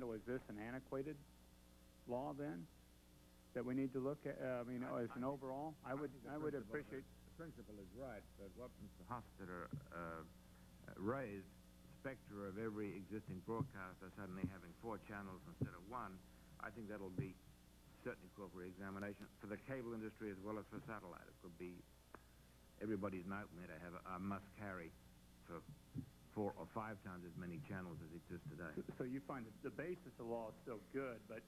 Randall, is this an antiquated law then that we need to look at? I mean, as an overall, I would appreciate. The principle is right, but what Mr. Hostetter raised, the specter of every existing broadcaster suddenly having 4 channels instead of 1, I think that'll be certainly call for examination for the cable industry as well as for satellite. It could be everybody's nightmare to have a must-carry for 4 or 5 times as many channels as exist today. So you find that the basis of the law is still good, but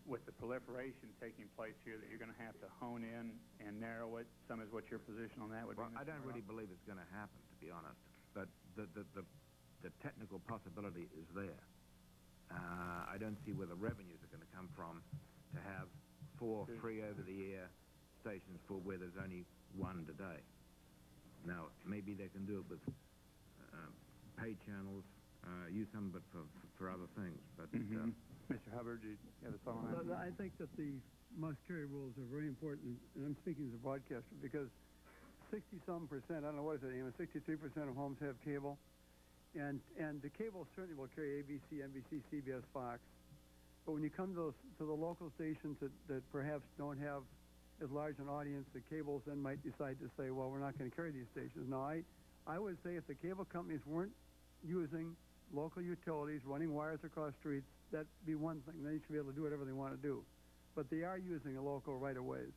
with the proliferation taking place here, that you're going to have to hone in and narrow it. Some is what your position on that would be. Well, I don't really believe it's going to happen, to be honest. But the technical possibility is there. I don't see where the revenues are going to come from to have 4 free over-the-air stations for where there's only 1 today. Now, maybe they can do it with paid channels, use some, but for other things. But Mr. Hubbard, do you have a thought on that? I think that the must-carry rules are very important, and I'm speaking as a broadcaster, because 60-some%, I don't know what is it, even 63% of homes have cable, and the cable certainly will carry ABC, NBC, CBS, Fox. But when you come to the local stations that perhaps don't have as large an audience, the cables then might decide to say, well, we're not going to carry these stations. Now, I would say if the cable companies weren't using local utilities, running wires across streets, that'd be one thing. They should be able to do whatever they want to do. But they are using a local right-of-ways.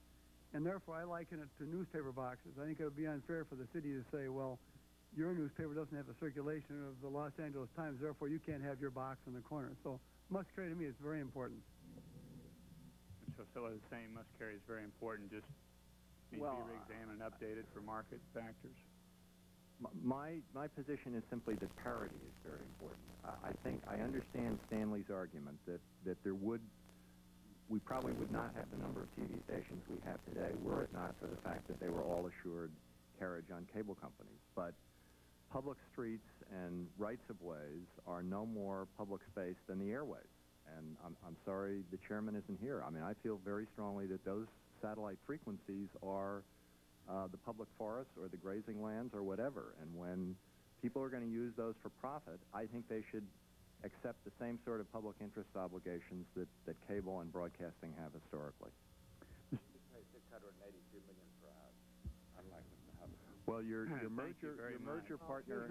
And therefore, I liken it to newspaper boxes. I think it would be unfair for the city to say, well, your newspaper doesn't have the circulation of the Los Angeles Times, therefore you can't have your box in the corner. So must-carry to me is very important. So the same must-carry is very important, just needs to be re-examined and updated for market factors? My position is simply that parity is very important. I understand Stanley's argument that we probably would not have the number of TV stations we have today were it not for the fact that they were all assured carriage on cable companies. But public streets and rights-of-ways are no more public space than the airways. And I'm sorry the chairman isn't here. I mean, I feel very strongly that those satellite frequencies are the public forests or the grazing lands or whatever. And when people are going to use those for profit, I think they should accept the same sort of public interest obligations that cable and broadcasting have historically. We pay $682 million per hour, unlike Mr. Hubbard. Well, your merger partner...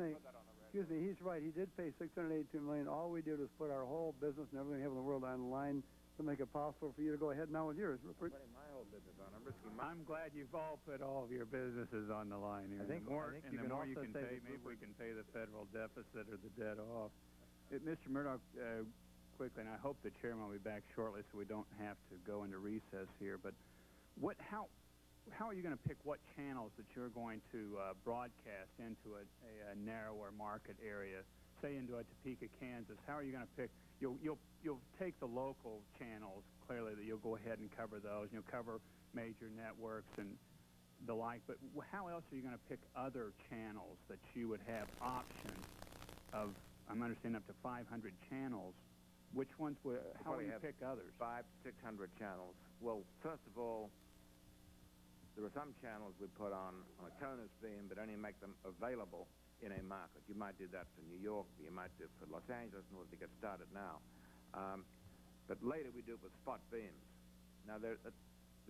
Excuse me, he's right. He did pay $682 million. All we did was put our whole business and everything we have in the world on the line to make it possible for you to go ahead now with yours, Rupert. I'm putting my whole business on. I'm risking I'm glad you've all put all of your businesses on the line here. I think the more you can pay, maybe we can pay the federal deficit or the debt off. Mr. Murdoch, quickly, and I hope the chairman will be back shortly so we don't have to go into recess here, but how are you going to pick what channels that you're going to broadcast into a narrower market area, say into a Topeka, Kansas? How are you going to pick? You'll take the local channels, clearly, that you'll go ahead and cover those. You'll cover major networks and the like, but how else are you going to pick other channels that you would have options of, I'm understanding, up to 500 channels? Which ones, how will you pick others? 500 to 600 channels. Well, first of all, there are some channels we put on a conus beam, but only make them available in a market. You might do that for New York, you might do it for Los Angeles in order to get started now. But later we do it with spot beams. Now, we're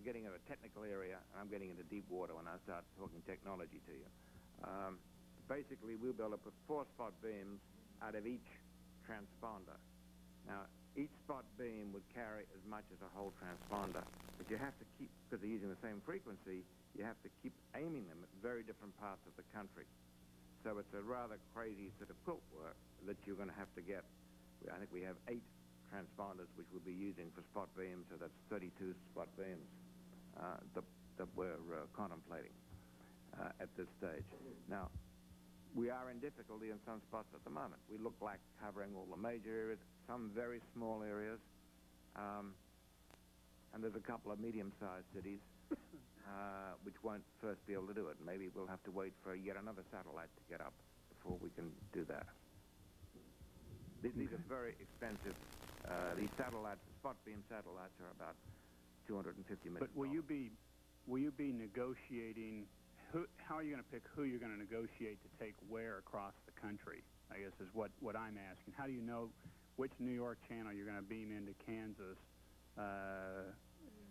getting into a technical area, and I'm getting into deep water when I start talking technology to you. Basically, we'll be able to put 4 spot beams out of each transponder. Now, each spot beam would carry as much as a whole transponder, but you have to keep, because they're using the same frequency, you have to keep aiming them at very different parts of the country. So it's a rather crazy sort of quilt work that you're going to have to get. I think we have 8 transponders which we'll be using for spot beams, so that's 32 spot beams that we're contemplating at this stage. Now, we are in difficulty in some spots at the moment. We look like covering all the major areas, some very small areas, and there's a couple of medium-sized cities which won't first be able to do it. Maybe we'll have to wait for yet another satellite to get up before we can do that. These are very expensive. These satellites, the spot beam satellites, are about $250 million. But will you be negotiating? How are you going to pick who you're going to negotiate to take where across the country, I guess, is what I'm asking. How do you know which New York channel you're going to beam into Kansas.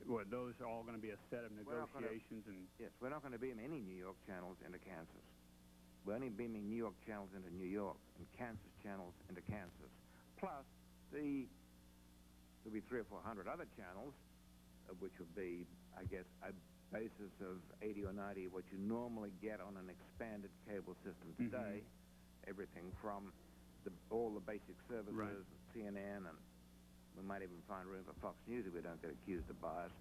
Well, those are all going to be a set of negotiations and... Yes, we're not going to beam any New York channels into Kansas. We're only beaming New York channels into New York and Kansas channels into Kansas. Plus, there'll be 300 or 400 other channels, which would be, I guess, a basis of 80 or 90 what you normally get on an expanded cable system today. Everything from all the basic services, right. CNN, and we might even find room for Fox News if we don't get accused of bias.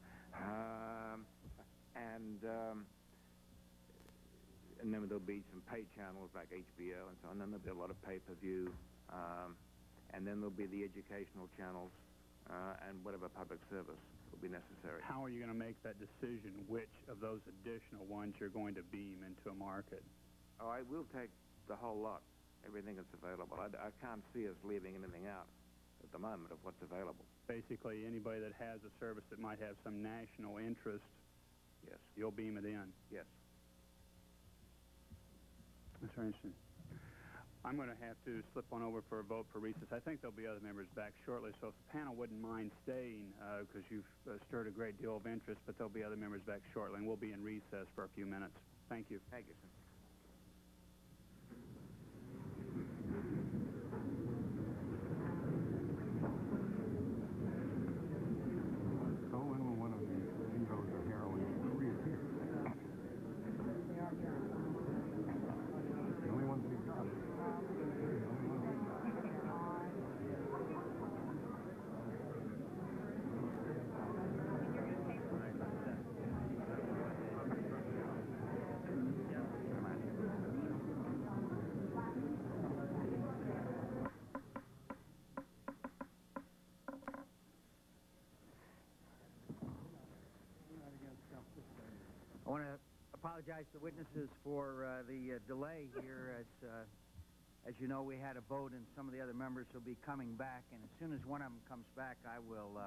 And then there'll be some pay channels like HBO and so on. And then there'll be a lot of pay-per-view. And then there'll be the educational channels and whatever public service will be necessary. How are you going to make that decision which of those additional ones you're going to beam into a market? Oh, I will take the whole lot, everything that's available. I can't see us leaving anything out at the moment of what's available. Basically, anybody that has a service that might have some national interest, yes, you'll beam it in. Yes. That's very interesting. I'm going to have to slip on over for a vote for recess. I think there'll be other members back shortly, so if the panel wouldn't mind staying, because you've stirred a great deal of interest, but there'll be other members back shortly, and we'll be in recess for a few minutes. Thank you. Thank you, sir. I want to apologize to the witnesses for the delay here. As you know, we had a vote, and some of the other members will be coming back. And as soon as one of them comes back, I will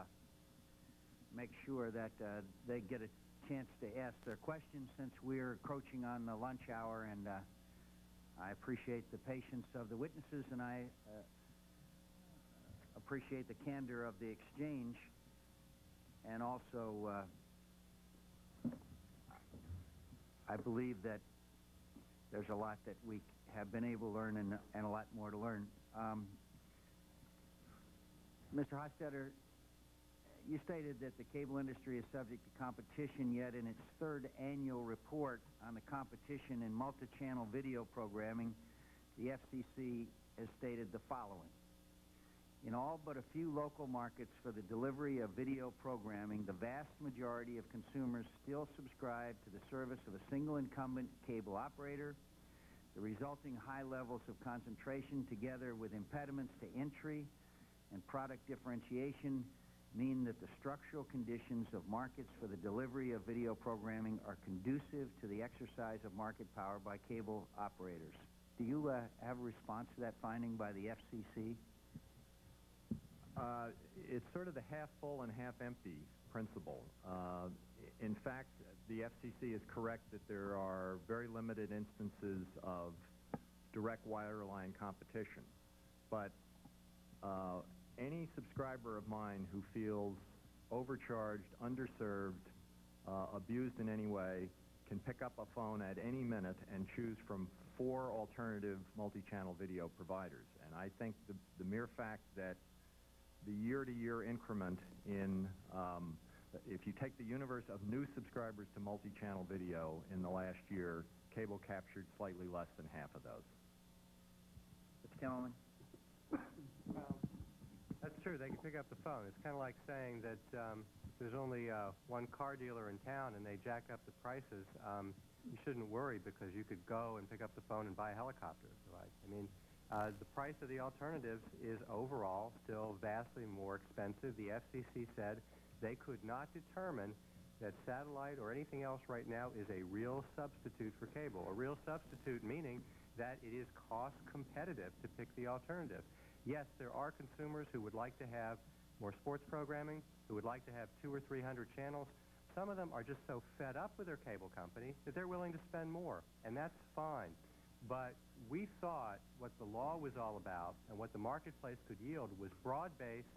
make sure that they get a chance to ask their questions, since we're encroaching on the lunch hour. And I appreciate the patience of the witnesses, and I appreciate the candor of the exchange, and also I believe that there's a lot that we have been able to learn, and a lot more to learn. Mr. Hostetter, you stated that the cable industry is subject to competition, yet in its third annual report on the competition in multi-channel video programming, the FCC has stated the following. In all but a few local markets for the delivery of video programming, the vast majority of consumers still subscribe to the service of a single incumbent cable operator. The resulting high levels of concentration, together with impediments to entry and product differentiation, mean that the structural conditions of markets for the delivery of video programming are conducive to the exercise of market power by cable operators. Do you have a response to that finding by the FCC? It's sort of the half full and half empty principle. In fact, the FCC is correct that there are very limited instances of direct wireline competition. But any subscriber of mine who feels overcharged, underserved, abused in any way can pick up a phone at any minute and choose from 4 alternative multi-channel video providers. And I think the mere fact that the year-to-year increment in, if you take the universe of new subscribers to multi-channel video in the last year, cable captured slightly less than half of those. Mr. Kellerman? That's true. They can pick up the phone. It's kind of like saying that there's only one car dealer in town and they jack up the prices. You shouldn't worry, because you could go and pick up the phone and buy a helicopter, if you like. I mean, the price of the alternatives is overall still vastly more expensive. The FCC said they could not determine that satellite or anything else right now is a real substitute for cable. A real substitute meaning that it is cost competitive to pick the alternative. Yes, there are consumers who would like to have more sports programming, who would like to have 200 or 300 channels. Some of them are just so fed up with their cable company that they're willing to spend more, and that's fine. But we thought what the law was all about and what the marketplace could yield was broad-based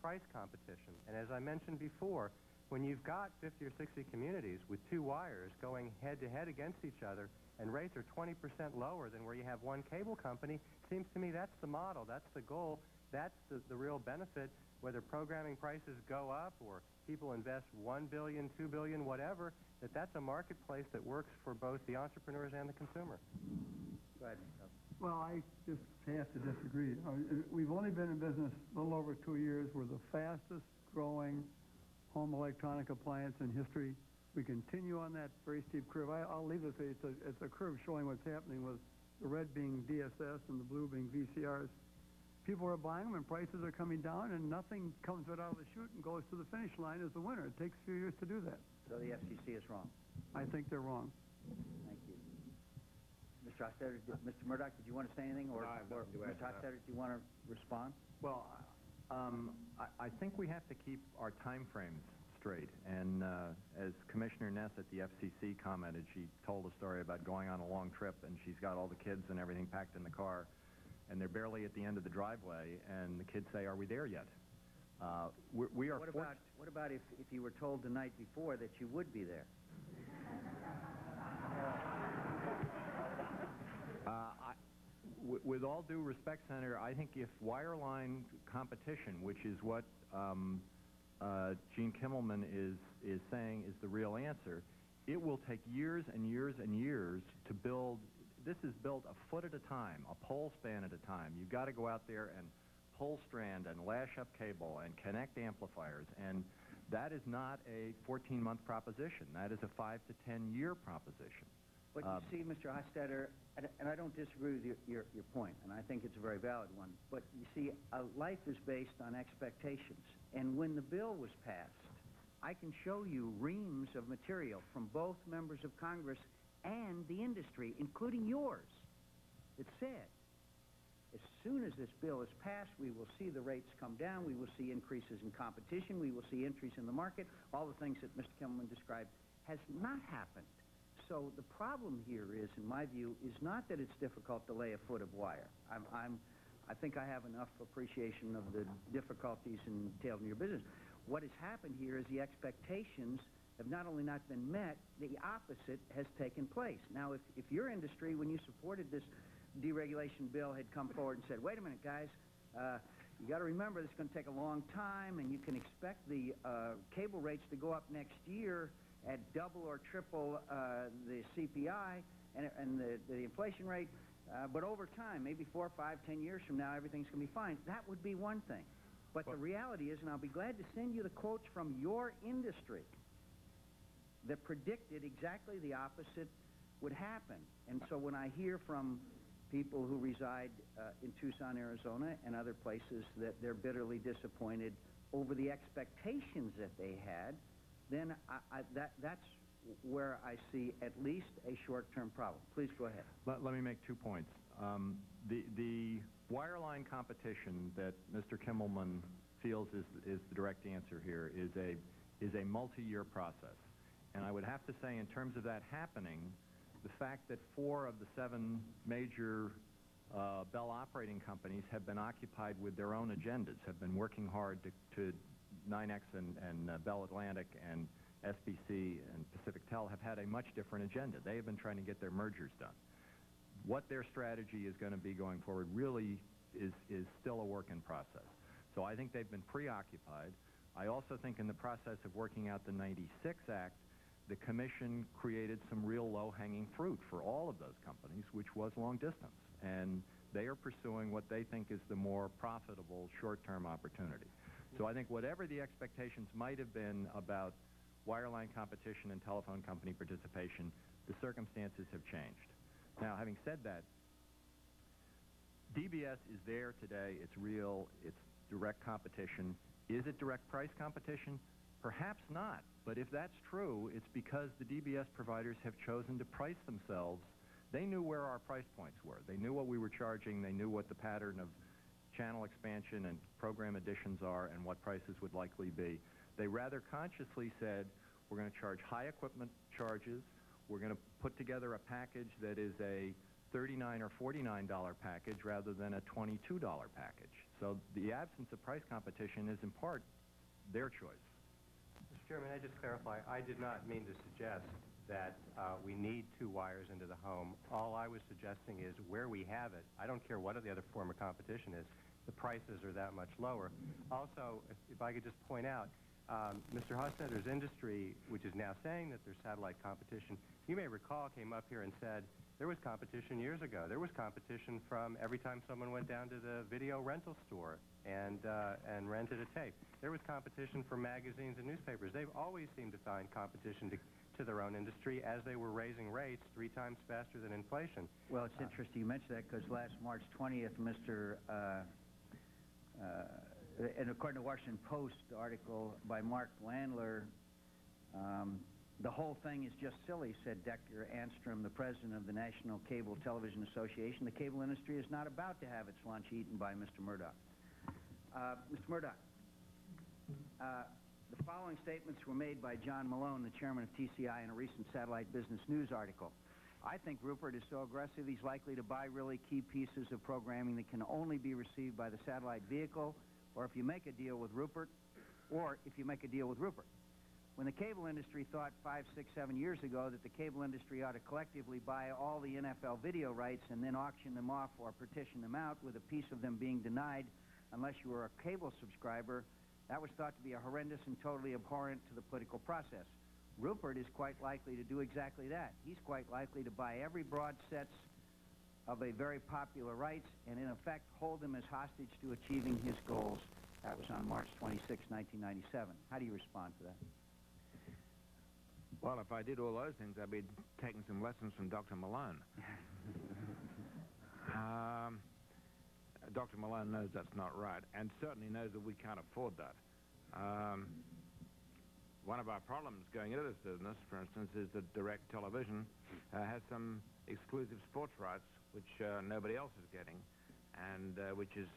price competition. And as I mentioned before, when you've got 50 or 60 communities with two wires going head-to-head against each other and rates are 20% lower than where you have one cable company, seems to me that's the model, that's the goal, that's the real benefit, whether programming prices go up or people invest $1 billion, $2 billion, whatever, that's a marketplace that works for both the entrepreneurs and the consumer. Go ahead, Mr. Well, I just have to disagree. We've only been in business a little over 2 years. We're the fastest growing home electronic appliance in history. We continue on that very steep curve. I'll leave it say it's a curve showing what's happening with the red being DSS and the blue being VCRs. People are buying them and prices are coming down and nothing comes right out of the chute and goes to the finish line as the winner. It takes a few years to do that. So the FCC is wrong. I think they're wrong. Thank you. Mr. Hostetter, Mr. Murdoch, did you want to say anything? Or, No, I have nothing to add Mr. to that. Hostetter, do you want to respond? Well, I think we have to keep our time frames straight. And as Commissioner Ness at the FCC commented, she told a story about going on a long trip, and she's got all the kids and everything packed in the car, and they're barely at the end of the driveway, and the kids say, "Are we there yet?" We are. What about if you were told the night before that you would be there? With all due respect, Senator, I think if wireline competition, which is what Gene Kimmelman is saying is the real answer, it will take years and years and years to build. This is built a foot at a time, a pole span at a time. You've got to go out there and pull strand and lash up cable and connect amplifiers, and that is not a 14-month proposition. That is a 5 to 10-year proposition. But you see, Mr. Hostetter, and I don't disagree with your point, and I think it's a very valid one, but you see, life is based on expectations. And when the bill was passed, I can show you reams of material from both members of Congress and the industry, including yours, that said, as soon as this bill is passed, we will see the rates come down, we will see increases in competition, we will see increase in the market. All the things that Mr. Kimmelman described has not happened. So the problem here is, in my view, is not that it's difficult to lay a foot of wire. I think I have enough appreciation of the difficulties entailed in your business. What has happened here is the expectations have not only not been met, the opposite has taken place. Now, if your industry, when you supported this deregulation bill, had come forward and said, wait a minute, guys, you got to remember this is going to take a long time, and you can expect the cable rates to go up next year at double or triple the CPI and the inflation rate, but over time, maybe 4, 5, 10 years from now, everything's going to be fine. That would be one thing. But the reality is, and I'll be glad to send you the quotes from your industry that predicted exactly the opposite would happen. And so when I hear from people who reside in Tucson, Arizona, and other places that they're bitterly disappointed over the expectations that they had, then that's where I see at least a short-term problem. Please go ahead. Let me make 2 points. The wireline competition that Mr. Kimmelman feels is the direct answer here is a multi-year process. And I would have to say, in terms of that happening, the fact that 4 of the 7 major Bell operating companies have been occupied with their own agendas, have been working hard to 9X and Bell Atlantic and SBC and Pacific Tel have had a much different agenda. They have been trying to get their mergers done. What their strategy is going to be going forward really is still a work in process. So I think they've been preoccupied. I also think in the process of working out the 96 Act, the Commission created some real low-hanging fruit for all of those companies, which was long distance. And they are pursuing what they think is the more profitable short-term opportunity. So I think whatever the expectations might have been about wireline competition and telephone company participation, the circumstances have changed. Now, having said that, DBS is there today. It's real. It's direct competition. Is it direct price competition? Perhaps not. But if that's true, it's because the DBS providers have chosen to price themselves. They knew where our price points were. They knew what we were charging. They knew what the pattern of channel expansion and program additions are and what prices would likely be. They rather consciously said, we're going to charge high equipment charges. We're going to put together a package that is a $39 or $49 package rather than a $22 package. So the absence of price competition is in part their choice. Mr. Chairman, I just clarify, I did not mean to suggest that we need 2 wires into the home. All I was suggesting is where we have it, I don't care what the other form of competition is, the prices are that much lower. Also, if I could just point out, Mr. Hostetter's industry, which is now saying that there's satellite competition, you may recall came up here and said there was competition years ago. There was competition from every time someone went down to the video rental store and rented a tape. There was competition for magazines and newspapers. They've always seemed to find competition to their own industry as they were raising rates 3 times faster than inflation. Well, it's interesting you mention that because last March 20th, and according to the Washington Post article by Mark Landler, the whole thing is just silly, said Decker Anstrom, the president of the National Cable Television Association. The cable industry is not about to have its lunch eaten by Mr. Murdoch. Mr. Murdoch, the following statements were made by John Malone, the chairman of TCI, in a recent Satellite Business News article. I think Rupert is so aggressive he's likely to buy really key pieces of programming that can only be received by the satellite vehicle, or if you make a deal with Rupert. When the cable industry thought 5, 6, 7 years ago that the cable industry ought to collectively buy all the NFL video rights and then auction them off or partition them out with a piece of them being denied unless you were a cable subscriber, that was thought to be a horrendous and totally abhorrent to the political process. Rupert is quite likely to do exactly that. He's quite likely to buy every broad sets of a very popular rights and in effect hold them as hostage to achieving his goals. That was on March 26, 1997. How do you respond to that? Well, if I did all those things, I'd be taking some lessons from Dr. Malone. Dr. Malone knows that's not right, and certainly knows that we can't afford that. One of our problems going into this business, for instance, is that direct television has some exclusive sports rights which nobody else is getting, and which is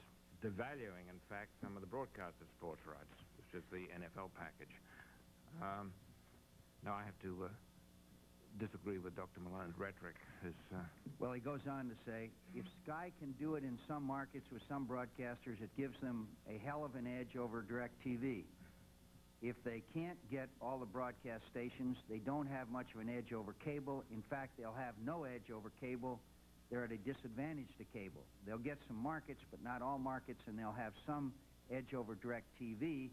devaluing, in fact, some of the broadcaster sports rights, which is the NFL package. Now, I have to disagree with Dr. Malone's rhetoric. Well, he goes on to say, if Sky can do it in some markets with some broadcasters, it gives them a hell of an edge over DirecTV. If they can't get all the broadcast stations, they don't have much of an edge over cable. In fact, they'll have no edge over cable. They're at a disadvantage to cable. They'll get some markets, but not all markets, and they'll have some edge over DirecTV,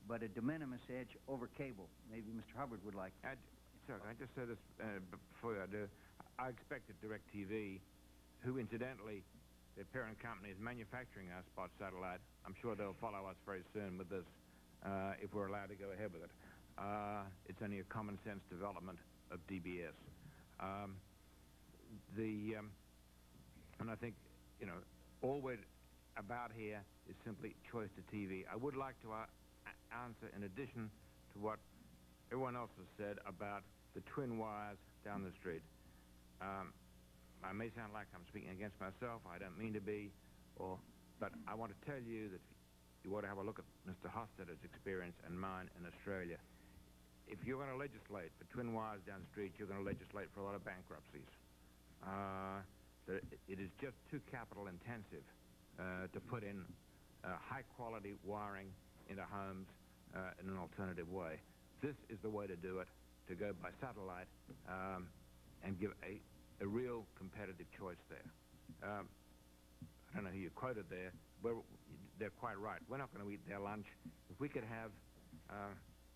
but a de minimis edge over cable. Maybe Mr. Hubbard would like to. Sir, can I just say this before I do? I expect that DirecTV, who incidentally, their parent company is manufacturing our spot satellite. I'm sure they'll follow us very soon with this, if we're allowed to go ahead with it. It's only a common sense development of DBS. And I think, you know, all we're about here is simply choice to TV. I would like to answer, in addition to what everyone else has said about the twin wires down the street. I may sound like I'm speaking against myself. I don't mean to be, but I want to tell you that you ought to have a look at Mr. Hostetter's experience and mine in Australia. If you're going to legislate for twin wires down the street, you're going to legislate for a lot of bankruptcies. It is just too capital intensive to put in high-quality wiring into homes in an alternative way. This is the way to do it, to go by satellite and give a real competitive choice there. I don't know who you quoted there, but they're quite right. We're not going to eat their lunch. If we could have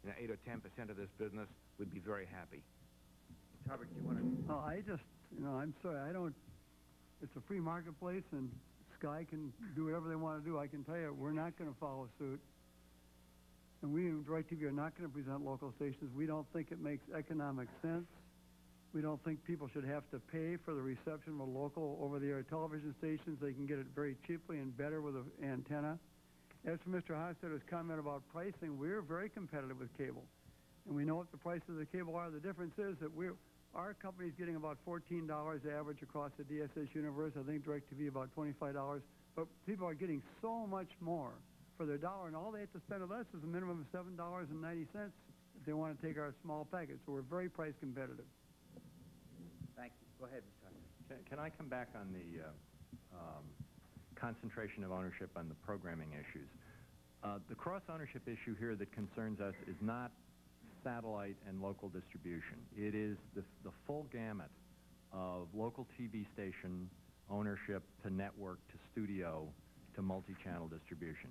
8 or 10% of this business, we'd be very happy. Robert, do you want to? Oh, I just, I'm sorry, I don't, it's a free marketplace, and Sky can do whatever they want to do. I can tell you, we're not going to follow suit. And we in DirecTV are not going to present local stations. We don't think it makes economic sense. We don't think people should have to pay for the reception of a local over-the-air television stations. They can get it very cheaply and better with an antenna. As for Mr. Hostetter's comment about pricing, we're very competitive with cable. And we know what the prices of the cable are. The difference is that our company's getting about $14 average across the DSS universe. I think DirecTV about $25. But people are getting so much more for their dollar, and all they have to spend with us is a minimum of $7.90 if they want to take our small package. So we're very price competitive. Thank you. Go ahead, Mr. Hossetter. Can I come back on the concentration of ownership on the programming issues? The cross-ownership issue here that concerns us is not satellite and local distribution. It is the full gamut of local TV station ownership to network to studio to multi-channel distribution.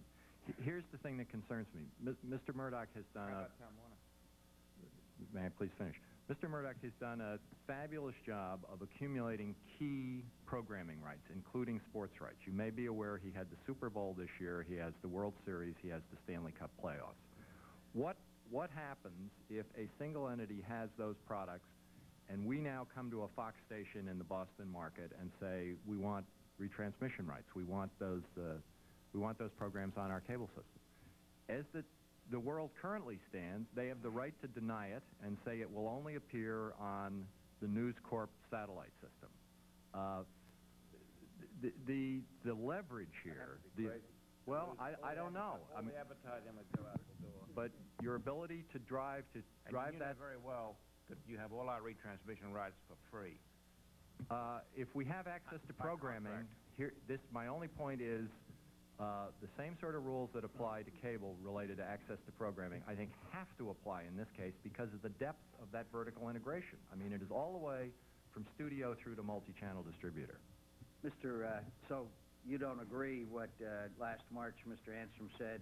Here's the thing that concerns me. Mr. Murdoch has done May I please finish? Mr. Murdoch has done a fabulous job of accumulating key programming rights, including sports rights. You may be aware he had the Super Bowl this year, he has the World Series, he has the Stanley Cup playoffs. What happens if a single entity has those products and we now come to a Fox station in the Boston market and say we want retransmission rights, we want those programs on our cable system? As the world currently stands, they have the right to deny it and say it will only appear on the News Corp satellite system. The leverage here. Well, I don't know. All the advertising would go out the door. But your ability to drive and you know very well that you have all our retransmission rights for free. If we have access to programming, my only point is the same sort of rules that apply to cable related to access to programming, I think, have to apply in this case because of the depth of that vertical integration. I mean, it is all the way from studio through to multi-channel distributor. So you don't agree what last March Mr. Anstrom said,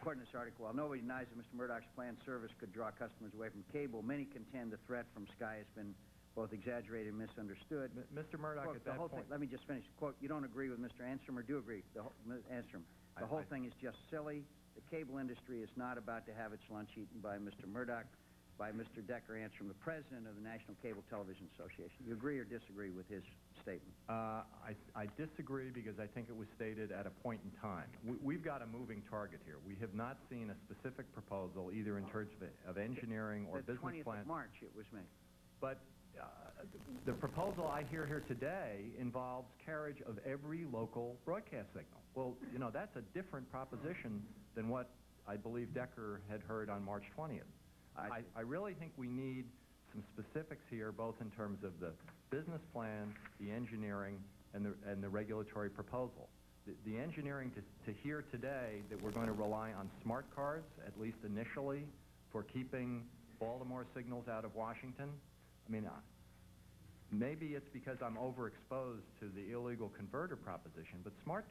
according to this article, while nobody denies that Mr. Murdoch's planned service could draw customers away from cable, many contend the threat from Sky has been both exaggerated and misunderstood. Mr. Murdoch, quote, at that point... let me just finish. Quote, you don't agree with Mr. Anstrom or do agree? Anstrom, the whole thing is just silly. The cable industry is not about to have its lunch eaten by Mr. Murdoch, by Mr. Decker Anstrom, the president of the National Cable Television Association. You agree or disagree with his statement? I disagree because I think it was stated at a point in time. We've got a moving target here. We have not seen a specific proposal, either in terms of engineering or business plan. The 20th of March it was made. But the proposal I hear here today involves carriage of every local broadcast signal. Well, you know, that's a different proposition than what I believe Decker had heard on March 20th. I really think we need some specifics here, both in terms of the business plan, the engineering, and the regulatory proposal. The engineering to hear today that we're going to rely on smart cards, at least initially, for keeping Baltimore signals out of Washington. I mean, maybe it's because I'm overexposed to the illegal converter proposition, but smart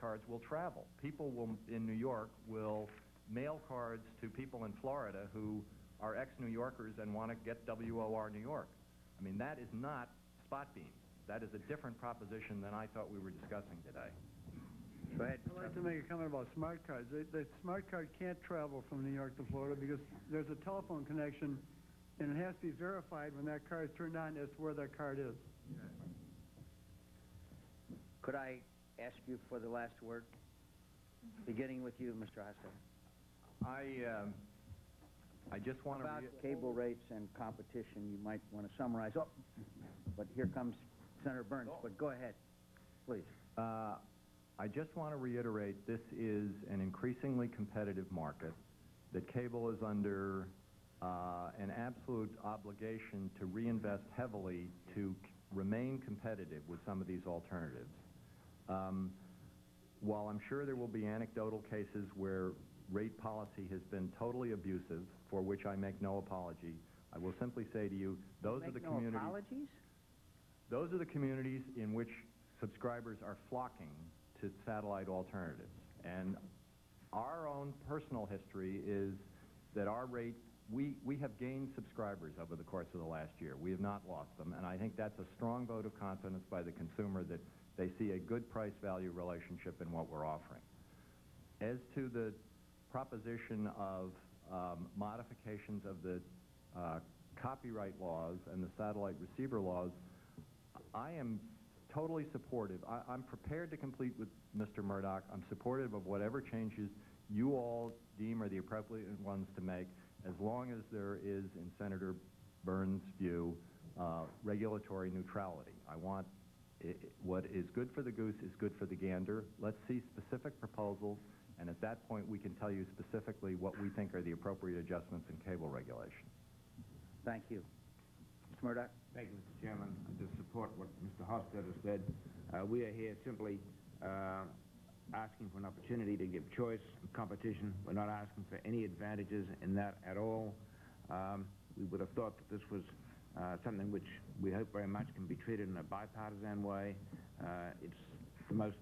cards will travel. People in New York will mail cards to people in Florida who are ex-New Yorkers and want to get WOR New York. I mean, that is not spot beams. That is a different proposition than I thought we were discussing today. Go ahead. I'd like to make a comment about smart cards. The smart card can't travel from New York to Florida because there's a telephone connection and it has to be verified when that card is turned on as to where that card is. Could I ask you for the last word? Beginning with you, Mr. Hostetler. I just want to... About cable rates and competition, you might want to summarize. Oh, but here comes Senator Burns, but go ahead, please. I just want to reiterate this is an increasingly competitive market, that cable is under an absolute obligation to reinvest heavily to remain competitive with some of these alternatives. While I'm sure there will be anecdotal cases where rate policy has been totally abusive, for which I make no apology, I will simply say to you, those are the communities... No apologies? Those are the communities in which subscribers are flocking to satellite alternatives. And our own personal history is that our rate, we have gained subscribers over the course of the last year. We have not lost them, and I think that's a strong vote of confidence by the consumer that they see a good price-value relationship in what we're offering. As to the proposition of modifications of the copyright laws and the satellite receiver laws, I am totally supportive. I'm prepared to complete with Mr. Murdoch. I'm supportive of whatever changes you all deem are the appropriate ones to make, as long as there is, in Senator Burns' view, regulatory neutrality. I want what is good for the goose is good for the gander. Let's see specific proposals, and at that point we can tell you specifically what we think are the appropriate adjustments in cable regulation. Thank you. Murdoch? Thank you, Mr. Chairman. I just support what Mr. Hofstadter said. We are here simply asking for an opportunity to give choice and competition. We're not asking for any advantages in that at all. We would have thought that this was something which we hope very much can be treated in a bipartisan way. It's the most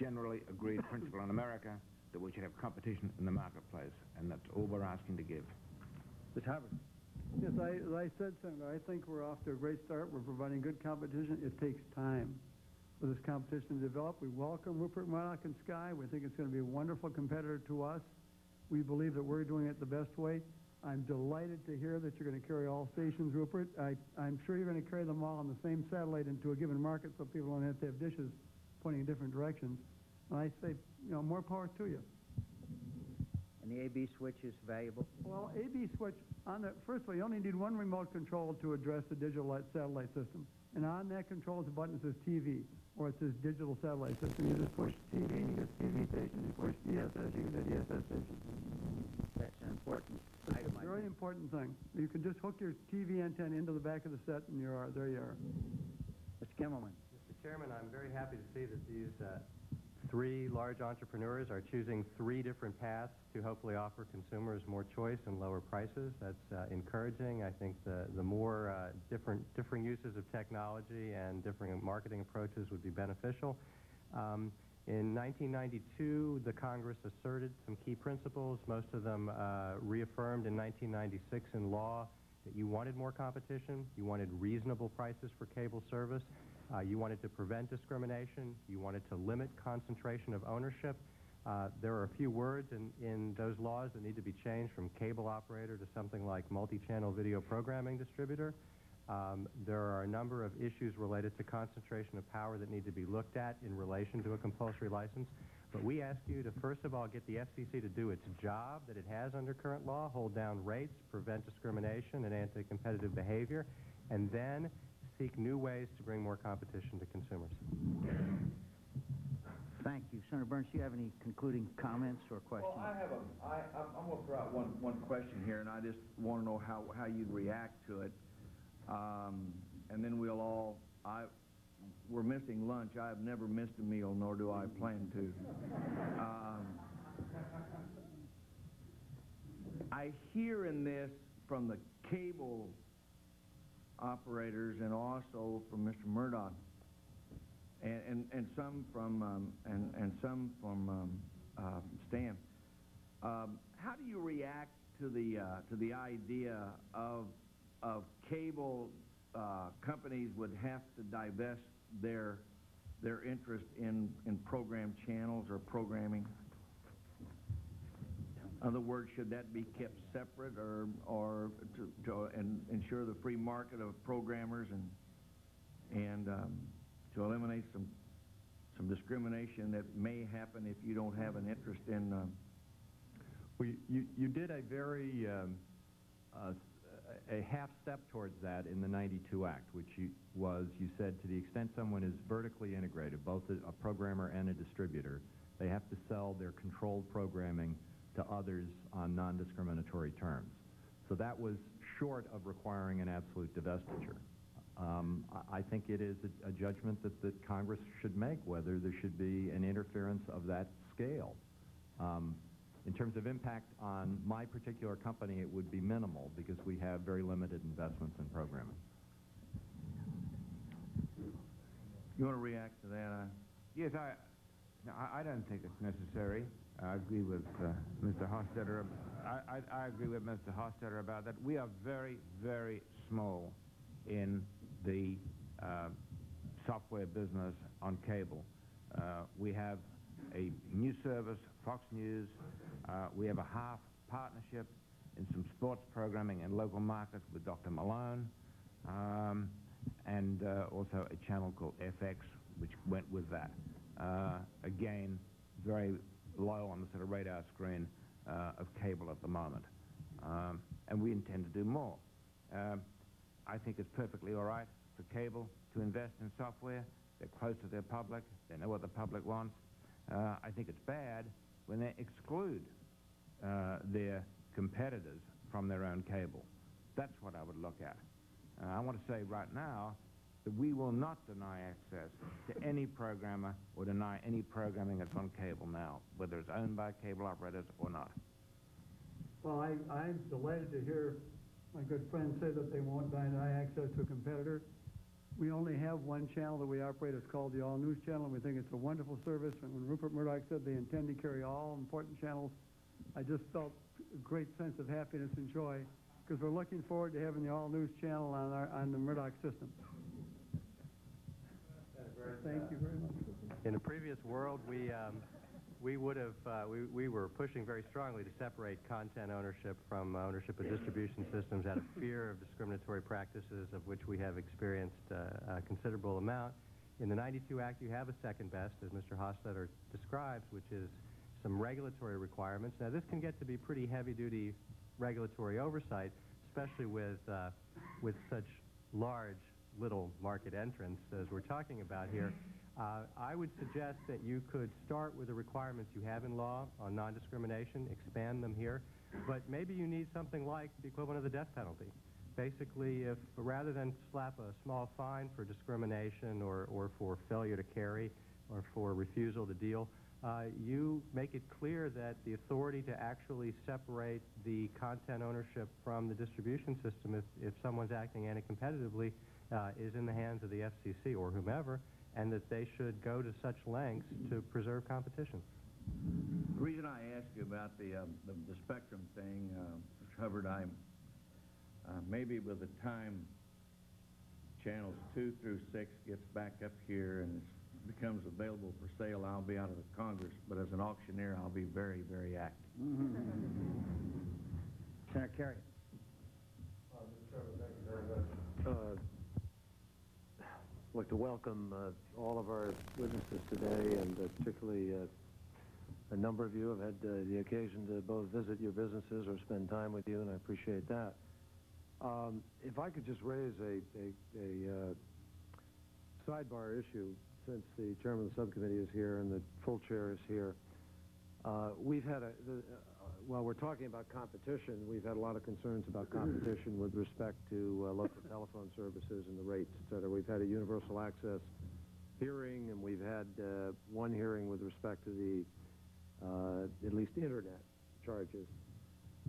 generally agreed principle in America that we should have competition in the marketplace, and that's all we're asking to give. Mr. Hubbard? Yes, as I said, Senator, I think we're off to a great start. We're providing good competition. It takes time for this competition to develop. We welcome Rupert Murdoch and Sky. We think it's going to be a wonderful competitor to us. We believe that we're doing it the best way. I'm delighted to hear that you're going to carry all stations, Rupert. I'm sure you're going to carry them all on the same satellite into a given market so people don't have to have dishes pointing in different directions. And I say, more power to you. And the AB switch is valuable? Well, AB switch, first of all, you only need one remote control to address the digital satellite system. And on that control is a button that says TV, or it says digital satellite system. You just push TV and you get TV station. You push DSS, you get DSS station. That's an important It's item. a very important thing. You can just hook your TV antenna into the back of the set and there you are. Mr. Kimmelman? Mr. Chairman, I'm very happy to see that these three large entrepreneurs are choosing three different paths to hopefully offer consumers more choice and lower prices. That's encouraging. I think the more different uses of technology and different marketing approaches would be beneficial. In 1992, the Congress asserted some key principles, most of them reaffirmed in 1996 in law, that you wanted more competition, you wanted reasonable prices for cable service, you wanted to prevent discrimination, you wanted to limit concentration of ownership. There are a few words in those laws that need to be changed from cable operator to something like multi-channel video programming distributor. There are a number of issues related to concentration of power that need to be looked at in relation to a compulsory license. But we ask you to, first of all, get the FCC to do its job that it has under current law, hold down rates, prevent discrimination and anti-competitive behavior, and then seek new ways to bring more competition to consumers. Thank you. Senator Burns, do you have any concluding comments or questions? Well, I'm going to throw out one question here, and I just want to know how you'd react to it. And then we're missing lunch. I have never missed a meal, nor do I plan to. I hear in this from the cable operators and also from Mr. Murdoch, and some from Stan. How do you react to the idea of cable companies would have to divest their interest in program channels or programming? In other words, should that be kept separate, or to ensure the free market of programmers and to eliminate some discrimination that may happen if you don't have an interest in? Well, you did a very a half step towards that in the 92 Act, which you said to the extent someone is vertically integrated, both a programmer and a distributor, they have to sell their controlled programming to others on non-discriminatory terms. So that was short of requiring an absolute divestiture. I think it is a judgment that Congress should make, whether there should be an interference of that scale. In terms of impact on my particular company, it would be minimal because we have very limited investments in programming. You want to react to that? Yes, I don't think it's necessary. I agree with Mr. Hofstadter. I agree with Mr. Hofstadter about that. We are very, very small in the software business on cable. We have a news service, Fox News. We have a half partnership in some sports programming in local markets with Dr. Malone, and also a channel called FX, which went with that. Again, very low on the sort of radar screen of cable at the moment. And we intend to do more. I think it's perfectly all right for cable to invest in software. They're close to their public. They know what the public wants. I think it's bad when they exclude their competitors from their own cable. That's what I would look at. I want to say right now that we will not deny access to any programmer or deny any programming that's on cable now, whether it's owned by cable operators or not. Well, I'm delighted to hear my good friend say that they won't deny access to a competitor. We only have one channel that we operate. It's called the All News Channel, and we think it's a wonderful service. And when Rupert Murdoch said they intend to carry all important channels, I just felt a great sense of happiness and joy, because we're looking forward to having the All News Channel on the Murdoch system. Thank you very much. In a previous world, we were pushing very strongly to separate content ownership from ownership of distribution systems out of fear of discriminatory practices, of which we have experienced a considerable amount. In the '92 Act, you have a second best, as Mr. Hofstadter describes, which is some regulatory requirements. Now, this can get to be pretty heavy-duty regulatory oversight, especially with such large little market entrants as we're talking about here. I would suggest that you could start with the requirements you have in law on non-discrimination, expand them here, but maybe you need something like the equivalent of the death penalty. Basically, if rather than slap a small fine for discrimination or for failure to carry or for refusal to deal, you make it clear that the authority to actually separate the content ownership from the distribution system, if someone's acting anti-competitively, is in the hands of the FCC or whomever, and that they should go to such lengths to preserve competition. The reason I asked you about the spectrum thing, Mr. Hubbard, maybe with the time channels 2 through 6 gets back up here and becomes available for sale, I'll be out of the Congress, but as an auctioneer, I'll be very, very active. Senator Kerry. Mr. Chairman, thank you very much. I'd like to welcome all of our witnesses today, and particularly a number of you have had the occasion to both visit your businesses or spend time with you, and I appreciate that. If I could just raise a sidebar issue, since the chairman of the subcommittee is here and the full chair is here. We've had while we're talking about competition, we've had a lot of concerns about competition with respect to local telephone services and the rates, et cetera. We've had a universal access hearing, and we've had one hearing with respect to the, at least internet charges.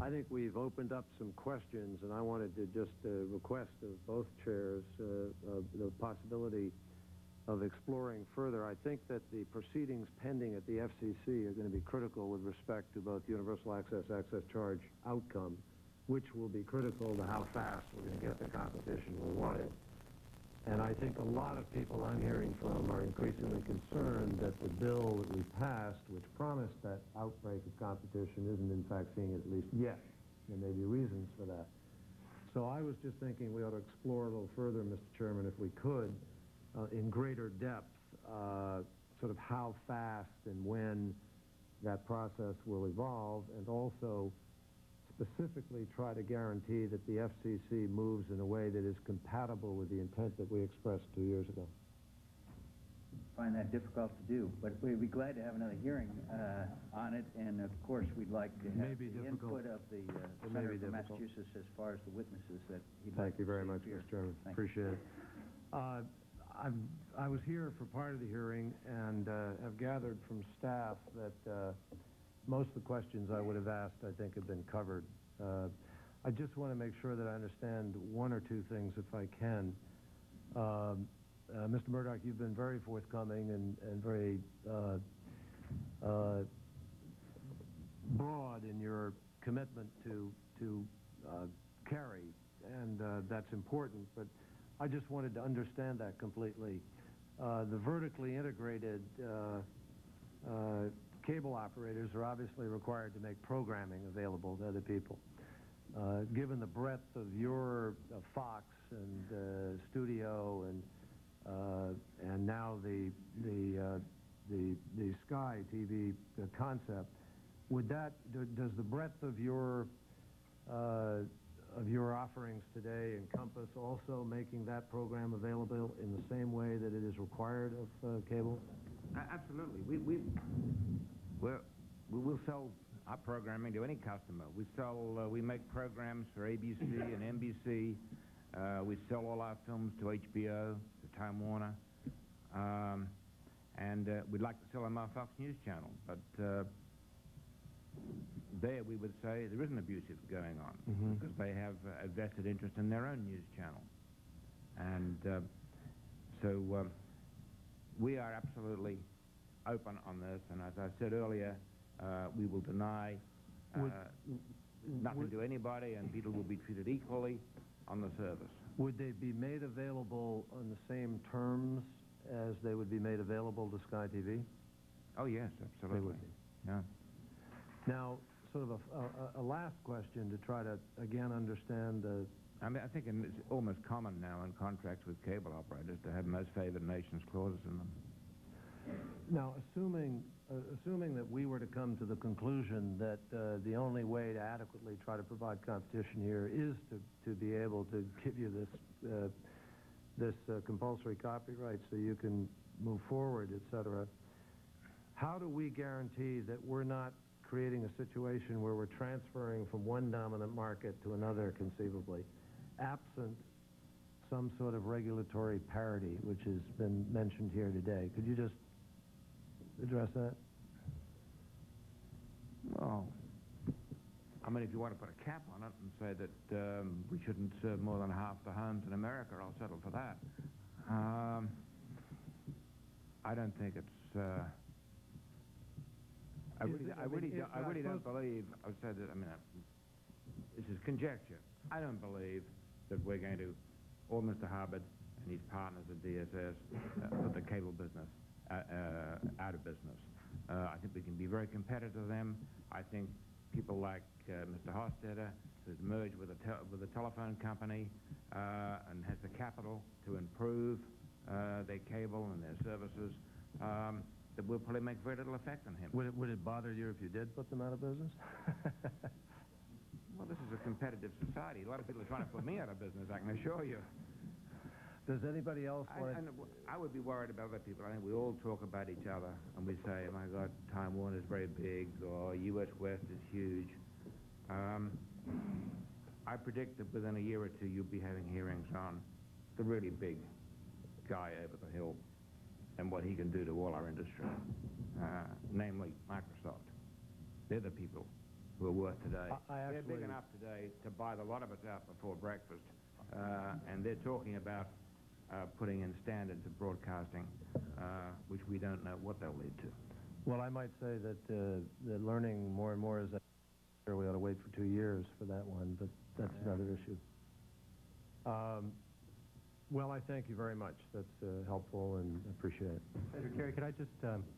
I think we've opened up some questions, and I wanted to just request of both chairs the possibility of exploring further. I think that the proceedings pending at the FCC are going to be critical with respect to both universal access charge outcome, which will be critical to how fast we're going to get the competition we wanted. And I think a lot of people I'm hearing from are increasingly concerned that the bill that we passed, which promised that outbreak of competition, isn't in fact seeing it, at least yet. There may be reasons for that. So I was just thinking we ought to explore a little further, Mr. Chairman, if we could, in greater depth, sort of how fast and when that process will evolve, and also specifically try to guarantee that the FCC moves in a way that is compatible with the intent that we expressed 2 years ago. Find that difficult to do, but we'd be glad to have another hearing on it, and of course we'd like to have the input of the Senator from Massachusetts as far as the witnesses that he'd like to see. Thank you very much, Mr. Chairman. Appreciate it. I was here for part of the hearing and have gathered from staff that most of the questions I would have asked, I think, have been covered. I just want to make sure that I understand one or two things, if I can. Mr. Murdoch, you've been very forthcoming and very broad in your commitment to carry, and that's important, but I just wanted to understand that completely. The vertically integrated cable operators are obviously required to make programming available to other people. Given the breadth of your Fox and Studio and now the Sky TV concept, does the breadth of your offerings today encompass also making that program available in the same way that it is required of cable? Absolutely. We will sell our programming to any customer. We make programs for ABC and NBC We sell all our films to HBO, to Time Warner, and we'd like to sell them our Fox News channel, but there we would say there isn't abusive going on because they have a vested interest in their own news channel. And so we are absolutely open on this, and as I said earlier, we will deny nothing to anybody, and people will be treated equally on the service. Would they be made available on the same terms as they would be made available to Sky TV? Oh, yes, absolutely. They would be. Yeah. Now, sort of a last question to try to, again, understand the... I mean, I think it's almost common now in contracts with cable operators to have most favored nations clauses in them. Now, assuming that we were to come to the conclusion that the only way to adequately try to provide competition here is to be able to give you this compulsory copyright so you can move forward, etc., how do we guarantee that we're not creating a situation where we're transferring from one dominant market to another conceivably, absent some sort of regulatory parity, which has been mentioned here today? Could you just address that? Well, I mean, if you want to put a cap on it and say that we shouldn't serve more than half the homes in America, I'll settle for that. I don't think it's... I really don't believe, I'll say that, I mean, this is conjecture. I don't believe that we're going to, or Mr. Harvard and his partners at DSS, put the cable business out of business. I think we can be very competitive to them. I think people like Mr. Hofstadter, who's merged with a telephone company and has the capital to improve their cable and their services, that will probably make very little effect on him. Would it bother you if you did put them out of business? Well, this is a competitive society. A lot of people are trying to put me out of business, I can assure you. Does anybody else want to... I would be worried about other people. I think we all talk about each other, and we say, oh, my God, Time Warner is very big, or US West is huge. I predict that within a year or two, you'll be having hearings on the really big guy over the hill and what he can do to all our industry, namely Microsoft. They're the people who are worth today. They're big enough today to buy the lot of us out before breakfast, and they're talking about putting in standards of broadcasting, which we don't know what they'll lead to. Well, I might say that learning more and more is that we ought to wait for 2 years for that one, but that's another issue. Well, I thank you very much. That's helpful and appreciate it. Senator Kerry, could I just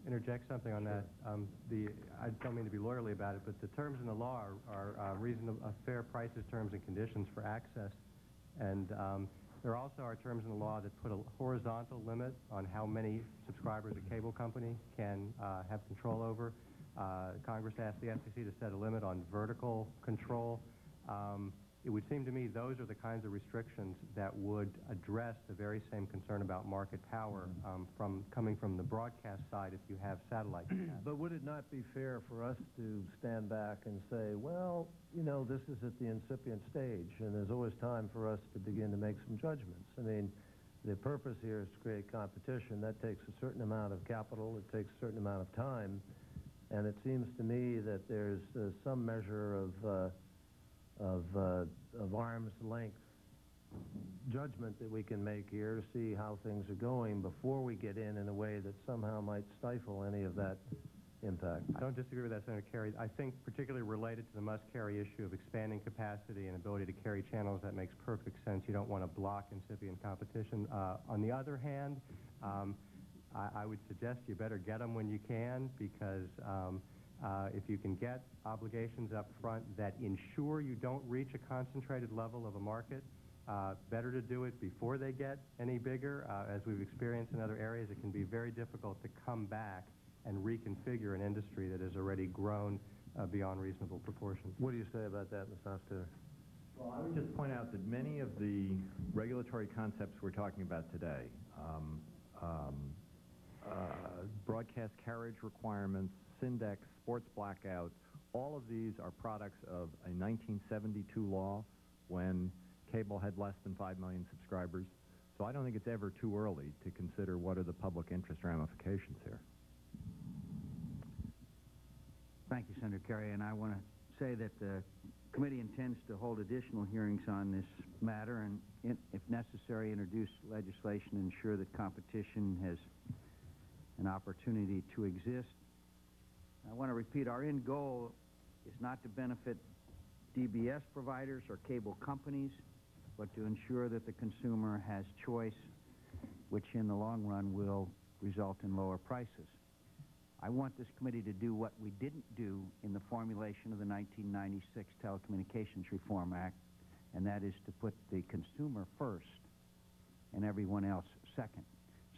interject something on that? I don't mean to be lawyerly about it, but the terms in the law are reasonable, fair prices, terms, and conditions for access. And there also are terms in the law that put a horizontal limit on how many subscribers a cable company can have control over. Congress asked the FCC to set a limit on vertical control. It would seem to me those are the kinds of restrictions that would address the very same concern about market power coming from the broadcast side if you have satellite. But would it not be fair for us to stand back and say, well, you know, this is at the incipient stage, and there's always time for us to begin to make some judgments. I mean, the purpose here is to create competition. That takes a certain amount of capital. It takes a certain amount of time. And it seems to me that there's some measure of arm's length judgment that we can make here to see how things are going before we get in a way that somehow might stifle any of that impact. I don't disagree with that, Senator Kerry. I think particularly related to the must-carry issue of expanding capacity and ability to carry channels, that makes perfect sense. You don't want to block incipient competition. On the other hand, I would suggest you better get them when you can, because if you can get obligations up front that ensure you don't reach a concentrated level of a market, better to do it before they get any bigger. As we've experienced in other areas, it can be very difficult to come back and reconfigure an industry that has already grown beyond reasonable proportions. What do you say about that, Ms. Hofstadter? Well, I would just point out that many of the regulatory concepts we're talking about today, broadcast carriage requirements, Syndex, sports blackouts, all of these are products of a 1972 law when cable had less than 5 million subscribers. So I don't think it's ever too early to consider what are the public interest ramifications here. Thank you, Senator Kerry, and I want to say that the committee intends to hold additional hearings on this matter and, if necessary, introduce legislation to ensure that competition has an opportunity to exist. I want to repeat, our end goal is not to benefit DBS providers or cable companies, but to ensure that the consumer has choice, which in the long run will result in lower prices. I want this committee to do what we didn't do in the formulation of the 1996 Telecommunications Reform Act, and that is to put the consumer first and everyone else second,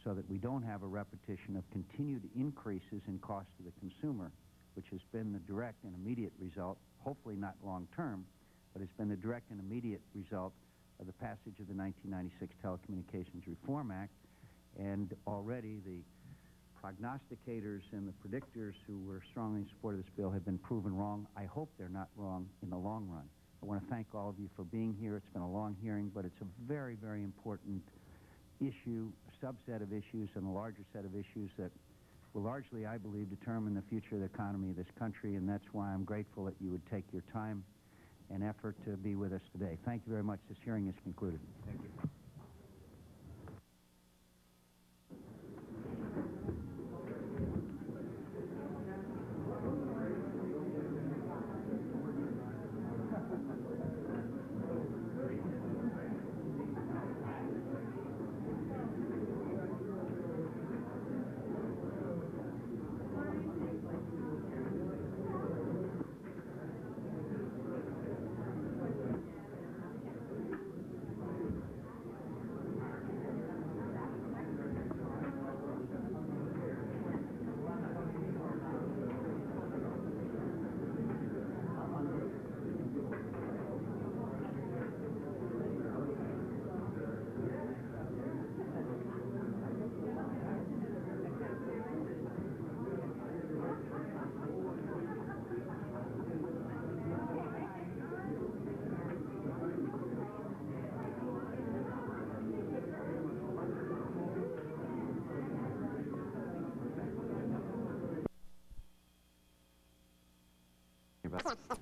so that we don't have a repetition of continued increases in cost to the consumer, which has been the direct and immediate result, hopefully not long-term, but it's been the direct and immediate result of the passage of the 1996 Telecommunications Reform Act. And already the prognosticators and the predictors who were strongly in support of this bill have been proven wrong. I hope they're not wrong in the long run. I want to thank all of you for being here. It's been a long hearing, but it's a very, very important issue, a subset of issues, and a larger set of issues that will largely, I believe, determine the future of the economy of this country, and that's why I'm grateful that you would take your time and effort to be with us today. Thank you very much. This hearing is concluded. Thank you.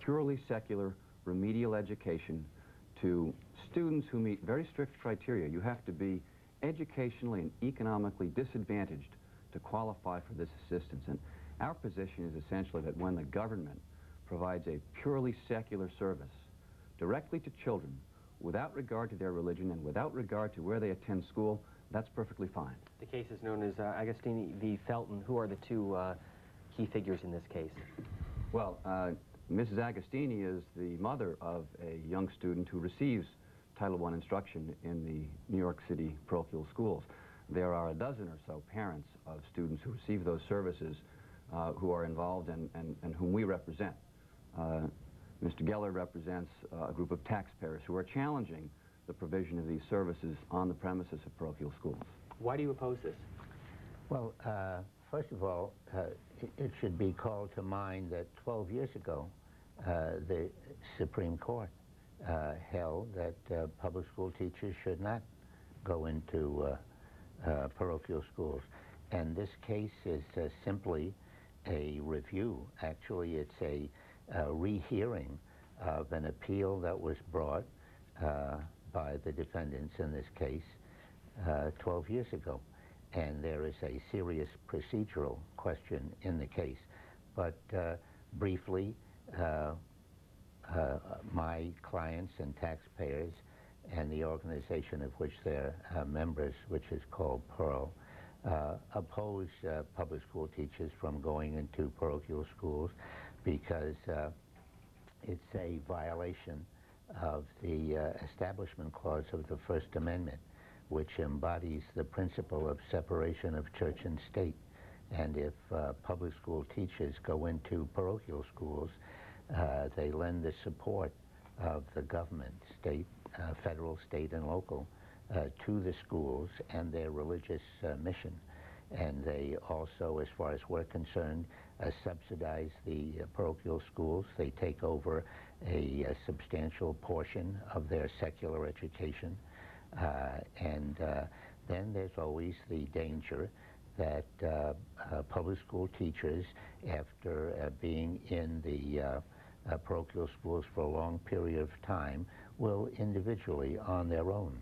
Purely secular remedial education to students who meet very strict criteria. You have to be educationally and economically disadvantaged to qualify for this assistance. And our position is essentially that when the government provides a purely secular service directly to children without regard to their religion and without regard to where they attend school, that's perfectly fine. The case is known as Agostini v. Felton. Who are the two key figures in this case? Well, Mrs. Agostini is the mother of a young student who receives Title I instruction in the New York City parochial schools. There are a dozen or so parents of students who receive those services who are involved and whom we represent. Mr. Geller represents a group of taxpayers who are challenging the provision of these services on the premises of parochial schools. Why do you oppose this? Well, first of all, it should be called to mind that 12 years ago, the Supreme Court held that public school teachers should not go into parochial schools. And this case is simply a review. Actually, it's a rehearing of an appeal that was brought by the defendants in this case 12 years ago. And there is a serious procedural question in the case. But briefly, my clients and taxpayers and the organization of which they're members, which is called Pearl, oppose public school teachers from going into parochial schools because it's a violation of the Establishment Clause of the First Amendment, which embodies the principle of separation of church and state. And if public school teachers go into parochial schools, they lend the support of the government, state, federal, state, and local, to the schools and their religious mission. And they also, as far as we're concerned, subsidize the parochial schools. They take over a substantial portion of their secular education. And then there's always the danger that public school teachers, after being in the parochial schools for a long period of time, will individually, on their own,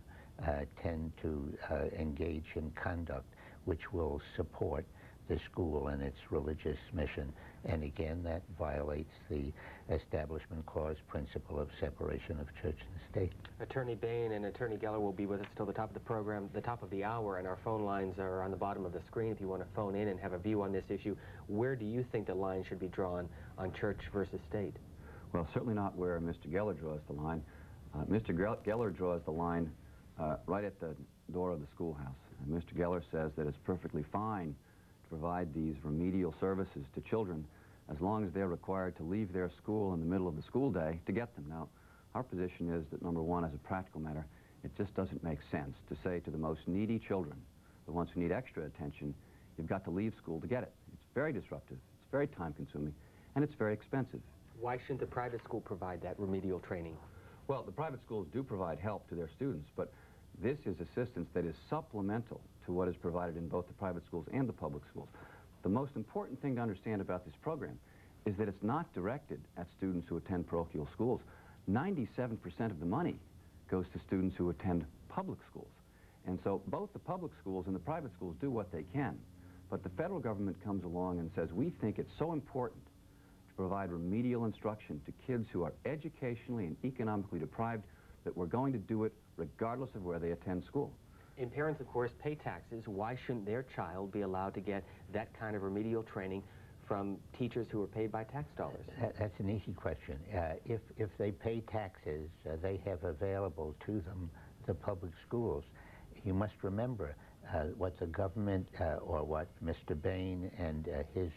tend to engage in conduct which will support the school and its religious mission. And again, that violates the Establishment Clause principle of separation of church and state. Attorney Bain and Attorney Geller will be with us till the top of the program, the top of the hour, and our phone lines are on the bottom of the screen if you want to phone in and have a view on this issue. Where do you think the line should be drawn on church versus state? Well, certainly not where Mr. Geller draws the line. Mr. Geller draws the line right at the door of the schoolhouse. And Mr. Geller says that it's perfectly fine to provide these remedial services to children as long as they're required to leave their school in the middle of the school day to get them. Now, our position is that, number one, as a practical matter, it just doesn't make sense to say to the most needy children, the ones who need extra attention, you've got to leave school to get it. It's very disruptive, it's very time-consuming, and it's very expensive. Why shouldn't the private school provide that remedial training? Well, the private schools do provide help to their students, but this is assistance that is supplemental to what is provided in both the private schools and the public schools. The most important thing to understand about this program is that it's not directed at students who attend parochial schools. 97% of the money goes to students who attend public schools. And so both the public schools and the private schools do what they can. But the federal government comes along and says, we think it's so important to provide remedial instruction to kids who are educationally and economically deprived that we're going to do it regardless of where they attend school. And parents, of course, pay taxes. Why shouldn't their child be allowed to get that kind of remedial training from teachers who are paid by tax dollars? That's an easy question. If they pay taxes, they have available to them the public schools. You must remember what the government or what Mr. Bain and his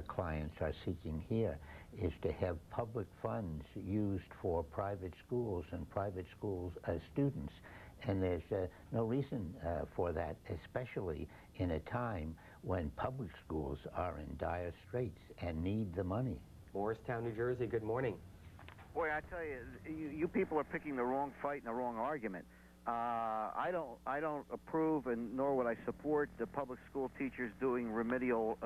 clients are seeking here is to have public funds used for private schools and private schools students. And there's no reason for that, especially in a time when public schools are in dire straits and need the money. Morristown, New Jersey, good morning. Boy, I tell you, you people are picking the wrong fight and the wrong argument. I don't approve, and nor would I support the public school teachers doing remedial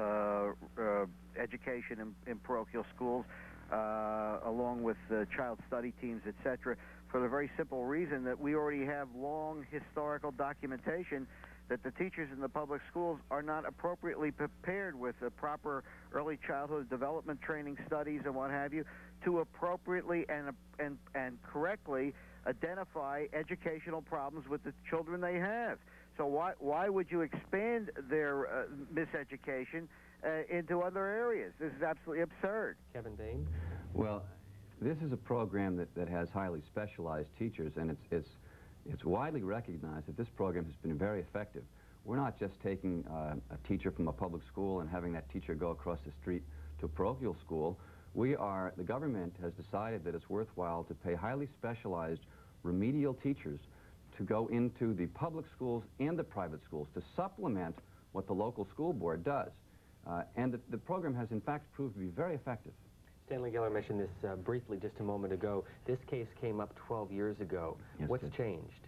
education in parochial schools, along with child study teams, etc., for the very simple reason that we already have long historical documentation that the teachers in the public schools are not appropriately prepared with the proper early childhood development training studies and what have you to appropriately and correctly identify educational problems with the children they have. So why would you expand their miseducation into other areas? This is absolutely absurd. Kevin Bain? Well, this is a program that has highly specialized teachers, and it's widely recognized that this program has been very effective. We're not just taking a teacher from a public school and having that teacher go across the street to a parochial school. The government has decided that it's worthwhile to pay highly specialized remedial teachers to go into the public schools and the private schools to supplement what the local school board does. And the program has, in fact, proved to be very effective. Stanley Geller mentioned this briefly just a moment ago. This case came up 12 years ago. Yes, What's changed?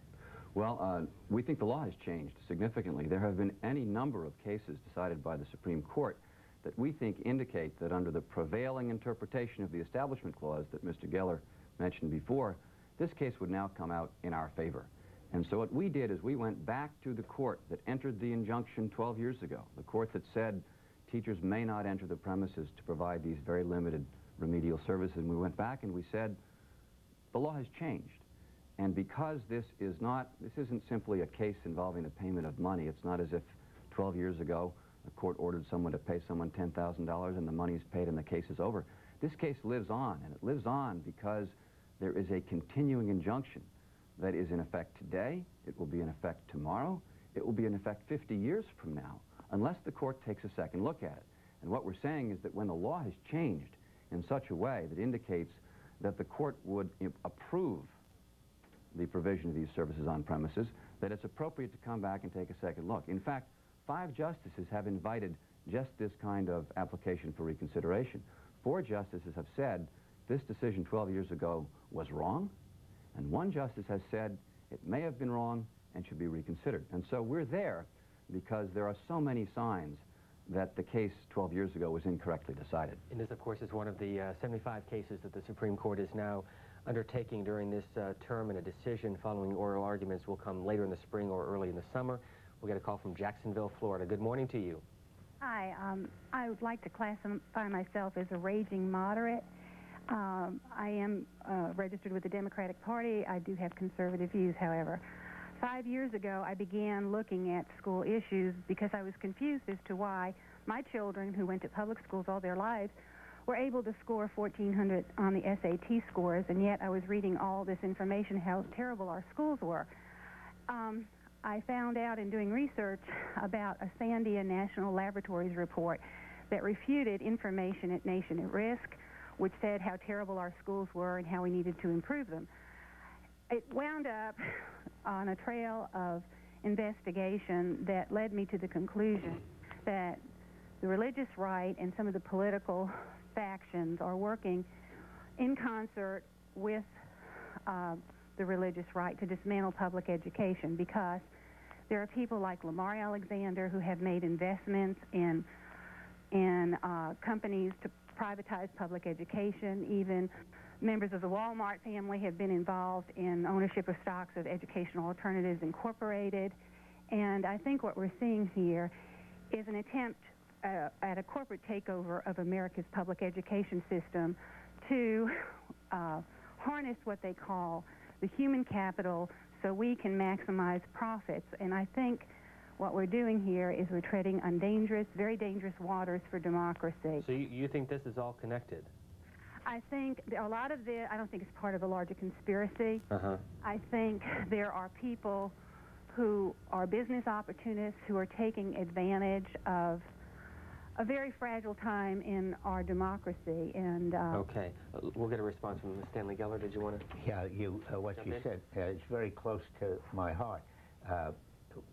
Well, we think the law has changed significantly. There have been any number of cases decided by the Supreme Court that we think indicate that under the prevailing interpretation of the Establishment Clause that Mr. Geller mentioned before, this case would now come out in our favor. And so what we did is we went back to the court that entered the injunction 12 years ago, the court that said teachers may not enter the premises to provide these very limited remedial services. And we went back and we said, the law has changed. And because this isn't simply a case involving the payment of money. It's not as if 12 years ago a court ordered someone to pay someone $10,000 and the money is paid and the case is over. This case lives on, and it lives on because there is a continuing injunction that is in effect today. It will be in effect tomorrow. It will be in effect 50 years from now, unless the court takes a second look at it. And what we're saying is that when the law has changed in such a way that indicates that the court would approve the provision of these services on premises, that it's appropriate to come back and take a second look. In fact, 5 justices have invited just this kind of application for reconsideration. 4 justices have said this decision 12 years ago was wrong, and 1 justice has said it may have been wrong and should be reconsidered. And so we're there because there are so many signs that the case 12 years ago was incorrectly decided. And this, of course, is one of the 75 cases that the Supreme Court is now undertaking during this term, and a decision following oral arguments will come later in the spring or early in the summer. We'll get a call from Jacksonville, Florida. Good morning to you. Hi. I would like to classify myself as a raging moderate. I am registered with the Democratic Party. I do have conservative views, however. 5 years ago, I began looking at school issues because I was confused as to why my children, who went to public schools all their lives, were able to score 1,400 on the SAT scores, and yet I was reading all this information how terrible our schools were. I found out in doing research about a Sandia National Laboratories report that refuted information at Nation at Risk, which said how terrible our schools were and how we needed to improve them. It wound up on a trail of investigation that led me to the conclusion that the religious right and some of the political factions are working in concert with the religious right to dismantle public education, because there are people like Lamar Alexander who have made investments in companies to privatize public education. Even members of the Walmart family have been involved in ownership of stocks of Educational Alternatives Incorporated. And I think what we're seeing here is an attempt at a corporate takeover of America's public education system to harness what they call the human capital so we can maximize profits. And I think what we're doing here is we're treading on dangerous, very dangerous waters for democracy. So you think this is all connected? I think a lot of this, I don't think it's part of a larger conspiracy. I think there are people who are business opportunists who are taking advantage of a very fragile time in our democracy. And okay, we'll get a response from Stanley Geller. Did you want to? Yeah, what you said is very close to my heart.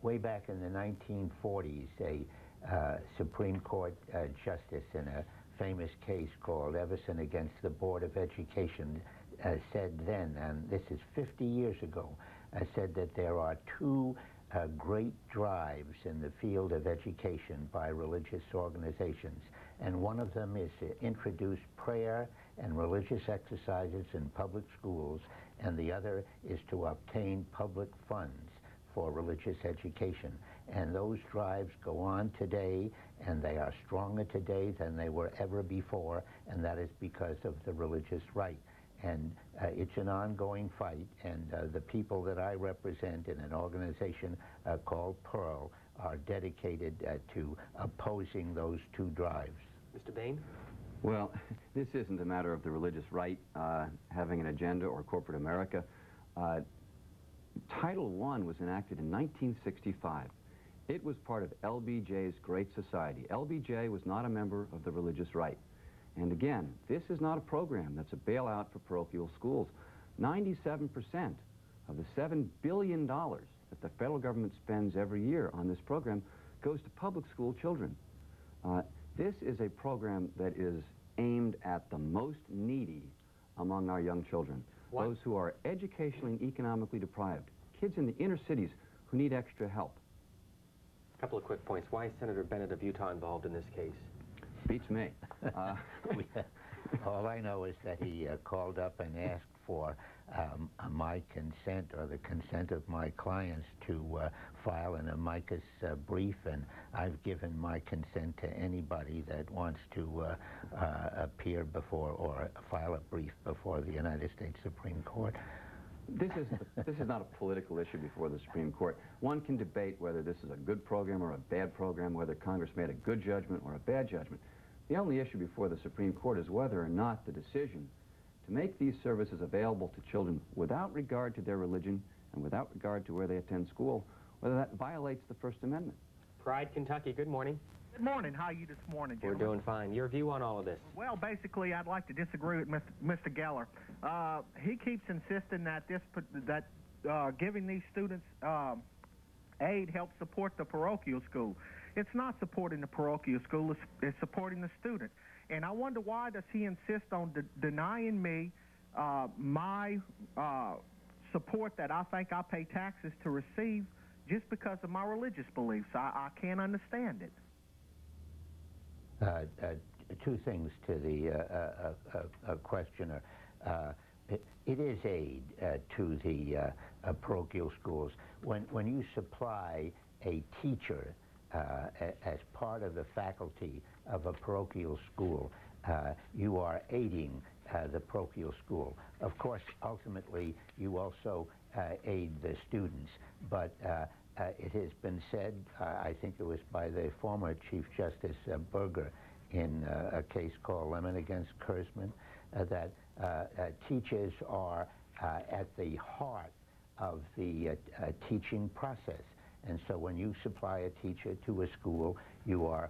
Way back in the 1940s, a Supreme Court justice in a famous case called Everson against the Board of Education said then, and this is 50 years ago, said that there are 2 great drives in the field of education by religious organizations, and one of them is to introduce prayer and religious exercises in public schools, and the other is to obtain public funds for religious education. And those drives go on today, and they are stronger today than they were ever before, and that is because of the religious right. And it's an ongoing fight, and the people that I represent in an organization called Pearl are dedicated to opposing those 2 drives. Mr. Bain? Well, this isn't a matter of the religious right having an agenda or corporate America. Title I was enacted in 1965. It was part of LBJ's Great Society. LBJ was not a member of the religious right. And again, this is not a program that's a bailout for parochial schools. 97% of the $7 billion that the federal government spends every year on this program goes to public school children. This is a program that is aimed at the most needy among our young children. What? Those who are educationally and economically deprived, kids in the inner cities who need extra help. A couple of quick points. Why is Senator Bennett of Utah involved in this case? Beats me. All I know is that he called up and asked for my consent, or the consent of my clients, to file an amicus brief, and I've given my consent to anybody that wants to appear before or file a brief before the United States Supreme Court. This is not a political issue before the Supreme Court. One can debate whether this is a good program or a bad program, whether Congress made a good judgment or a bad judgment. The only issue before the Supreme Court is whether or not the decision to make these services available to children without regard to their religion and without regard to where they attend school, whether that violates the First Amendment. Pride, Kentucky, good morning. Good morning. How are you this morning, gentlemen? We're doing fine. Your view on all of this? Well, basically, I'd like to disagree with Mr. Geller. He keeps insisting that giving these students aid helps support the parochial school. It's not supporting the parochial school, it's supporting the student. And I wonder, why does he insist on denying me my support that I think I pay taxes to receive just because of my religious beliefs? I can't understand it. Two things to the questioner. It is aid to the parochial schools. When you supply a teacher as part of the faculty of a parochial school, you are aiding the parochial school. Of course, ultimately, you also aid the students, but it has been said, I think it was by the former Chief Justice Berger in a case called Lemon against Kurzman, that teachers are at the heart of the teaching process. And so when you supply a teacher to a school, you are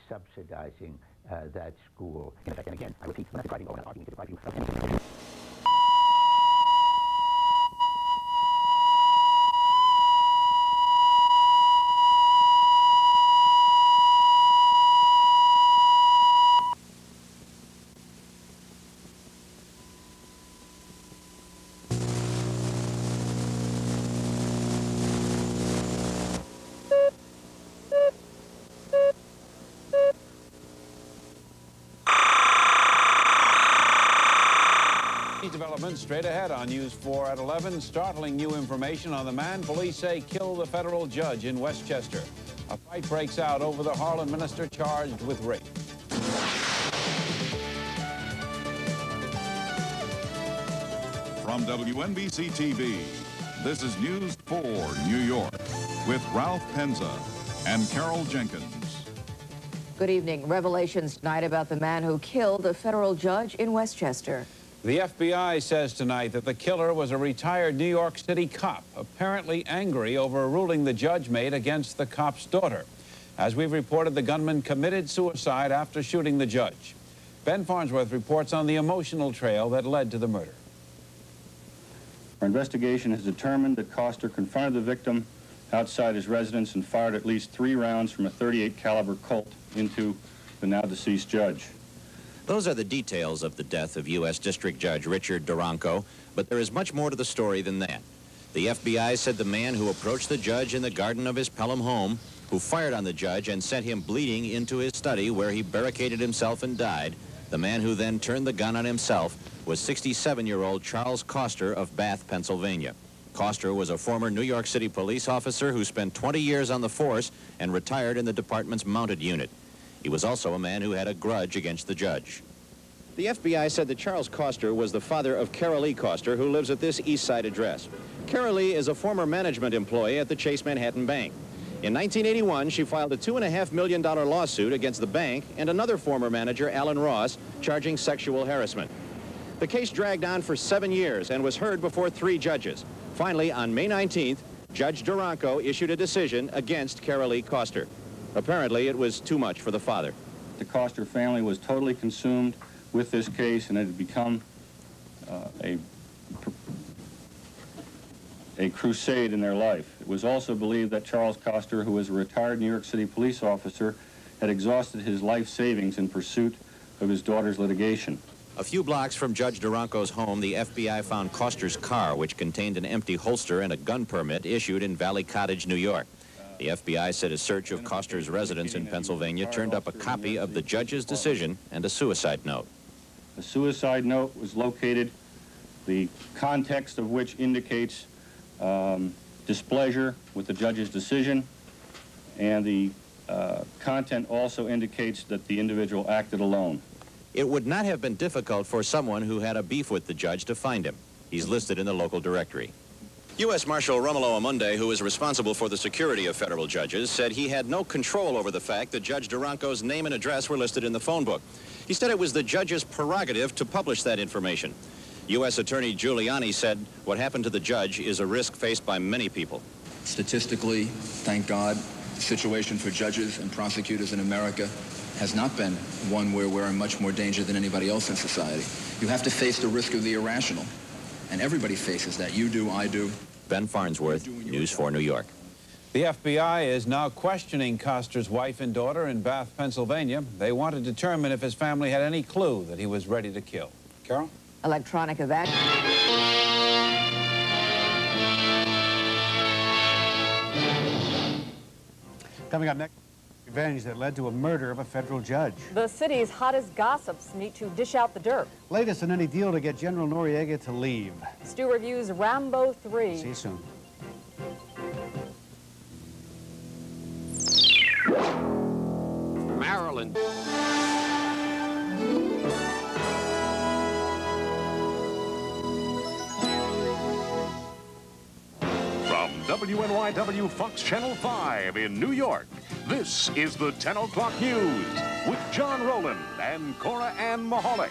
subsidizing that school. And again, I repeat, I'm not arguing to deprive you of anything. Developments straight ahead on News 4 at 11. Startling new information on the man police say killed a federal judge in Westchester. A fight breaks out over the Harlan minister charged with rape. From WNBC TV, this is News 4 New York with Ralph Penza and Carol Jenkins. Good evening. Revelations tonight about the man who killed a federal judge in Westchester. The FBI says tonight that the killer was a retired New York City cop, apparently angry over a ruling the judge made against the cop's daughter. As we've reported, the gunman committed suicide after shooting the judge. Ben Farnsworth reports on the emotional trail that led to the murder. Our investigation has determined that Koster confronted the victim outside his residence and fired at least 3 rounds from a .38 caliber Colt into the now deceased judge. Those are the details of the death of U.S. District Judge Richard Duranko, but there is much more to the story than that. The FBI said the man who approached the judge in the garden of his Pelham home, who fired on the judge and sent him bleeding into his study where he barricaded himself and died, the man who then turned the gun on himself, was 67-year-old Charles Koster of Bath, Pennsylvania. Koster was a former New York City police officer who spent 20 years on the force and retired in the department's mounted unit. He was also a man who had a grudge against the judge. The FBI said that Charles Koster was the father of Carol Lee Koster, who lives at this East Side address. Carol Lee is a former management employee at the Chase Manhattan Bank. In 1981, she filed a $2.5 million lawsuit against the bank and another former manager, Alan Ross, charging sexual harassment. The case dragged on for 7 years and was heard before 3 judges. Finally, on May 19th, Judge Duranko issued a decision against Carol Lee Koster. Apparently, it was too much for the father. The Koster family was totally consumed with this case, and it had become a crusade in their life. It was also believed that Charles Koster, who was a retired New York City police officer, had exhausted his life savings in pursuit of his daughter's litigation. A few blocks from Judge Duranko's home, the FBI found Koster's car, which contained an empty holster and a gun permit issued in Valley Cottage, New York. The FBI said a search of Koster's residence in Pennsylvania turned up a copy of the judge's decision and a suicide note. A suicide note was located, the context of which indicates displeasure with the judge's decision, and the content also indicates that the individual acted alone. It would not have been difficult for someone who had a beef with the judge to find him. He's listed in the local directory. U.S. Marshal Romulo Amunde, who is responsible for the security of federal judges, said he had no control over the fact that Judge Duranko's name and address were listed in the phone book. He said it was the judge's prerogative to publish that information. U.S. Attorney Giuliani said what happened to the judge is a risk faced by many people. Statistically, thank God, the situation for judges and prosecutors in America has not been one where we're in much more danger than anybody else in society. You have to face the risk of the irrational, and everybody faces that. You do, I do. Ben Farnsworth, News 4 New York. The FBI is now questioning Koster's wife and daughter in Bath, Pennsylvania. They want to determine if his family had any clue that he was ready to kill. Carol? Electronic evacuation. Coming up next, revenge that led to a murder of a federal judge. The city's hottest gossips meet to dish out the dirt. Latest on any deal to get General Noriega to leave. Stu reviews Rambo 3. See you soon. Maryland. From WNYW Fox Channel 5 in New York, this is the 10 o'clock news with John Rowland and Cora Ann Mahalik.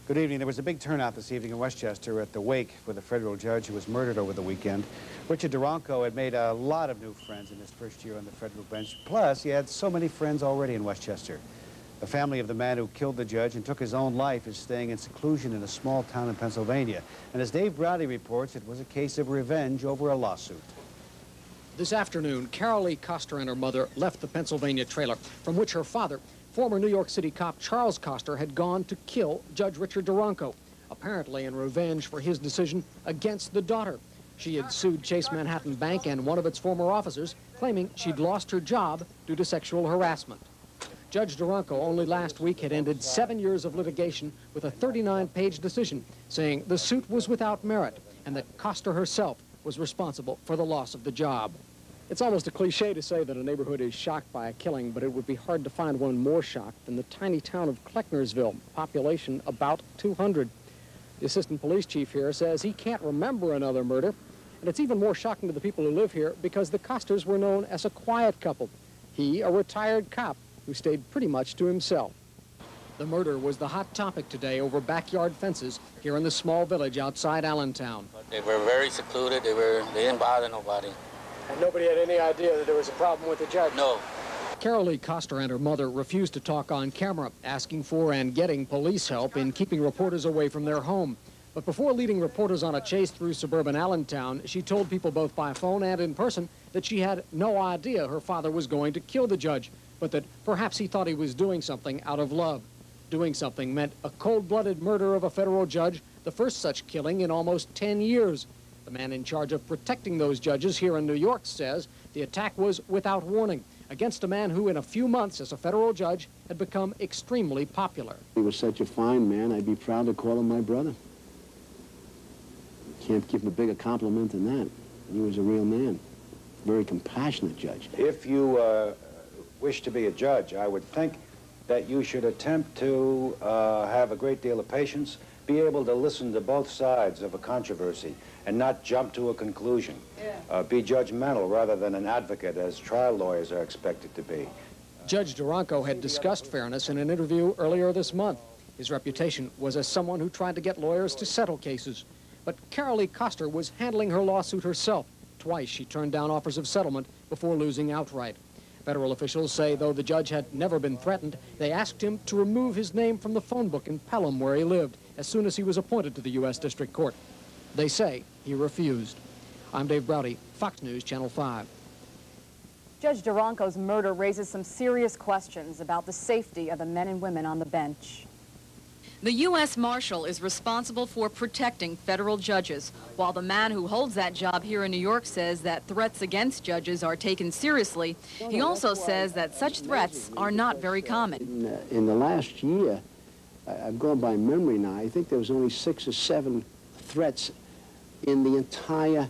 Good evening. There was a big turnout this evening in Westchester at the wake for the federal judge who was murdered over the weekend. Richard Duranko had made a lot of new friends in his first year on the federal bench. Plus, he had so many friends already in Westchester. The family of the man who killed the judge and took his own life is staying in seclusion in a small town in Pennsylvania. And as Dave Browdy reports, it was a case of revenge over a lawsuit. This afternoon, Carol Lee Koster and her mother left the Pennsylvania trailer from which her father, former New York City cop Charles Koster, had gone to kill Judge Richard Duranko, apparently in revenge for his decision against the daughter. She had sued Chase Manhattan Bank and one of its former officers, claiming she'd lost her job due to sexual harassment. Judge Duranko only last week had ended 7 years of litigation with a 39-page decision saying the suit was without merit and that Koster herself was responsible for the loss of the job. It's almost a cliche to say that a neighborhood is shocked by a killing, but it would be hard to find one more shocked than the tiny town of Klecknersville, population about 200. The assistant police chief here says he can't remember another murder, and it's even more shocking to the people who live here because the Kosters were known as a quiet couple. He, a retired cop, who stayed pretty much to himself. The murder was the hot topic today over backyard fences here in the small village outside Allentown. They were very secluded. They didn't bother nobody. And nobody had any idea that there was a problem with the judge? No. Carol Lee Koster and her mother refused to talk on camera, asking for and getting police help in keeping reporters away from their home. But before leading reporters on a chase through suburban Allentown, she told people both by phone and in person that she had no idea her father was going to kill the judge, but that perhaps he thought he was doing something out of love. Doing something meant a cold-blooded murder of a federal judge, the first such killing in almost 10 years. The man in charge of protecting those judges here in New York says the attack was without warning against a man who in a few months as a federal judge had become extremely popular. He was such a fine man, I'd be proud to call him my brother. Can't give him a bigger compliment than that. He was a real man, very compassionate judge. If you wish to be a judge, I would think that you should attempt to have a great deal of patience, be able to listen to both sides of a controversy, and not jump to a conclusion. Be judgmental rather than an advocate, as trial lawyers are expected to be. Judge Duranko had discussed fairness in an interview earlier this month. His reputation was as someone who tried to get lawyers to settle cases. But Carol Lee Koster was handling her lawsuit herself. Twice she turned down offers of settlement before losing outright. Federal officials say though the judge had never been threatened, they asked him to remove his name from the phone book in Pelham where he lived as soon as he was appointed to the U.S. District Court. They say he refused. I'm Dave Browdy, Fox News Channel 5. Judge Duranko's murder raises some serious questions about the safety of the men and women on the bench. The U.S. Marshal is responsible for protecting federal judges, while the man who holds that job here in New York says that threats against judges are taken seriously. He also says that such threats are not very common. In the last year, I've gone by memory now, I think there was only 6 or 7 threats in the entire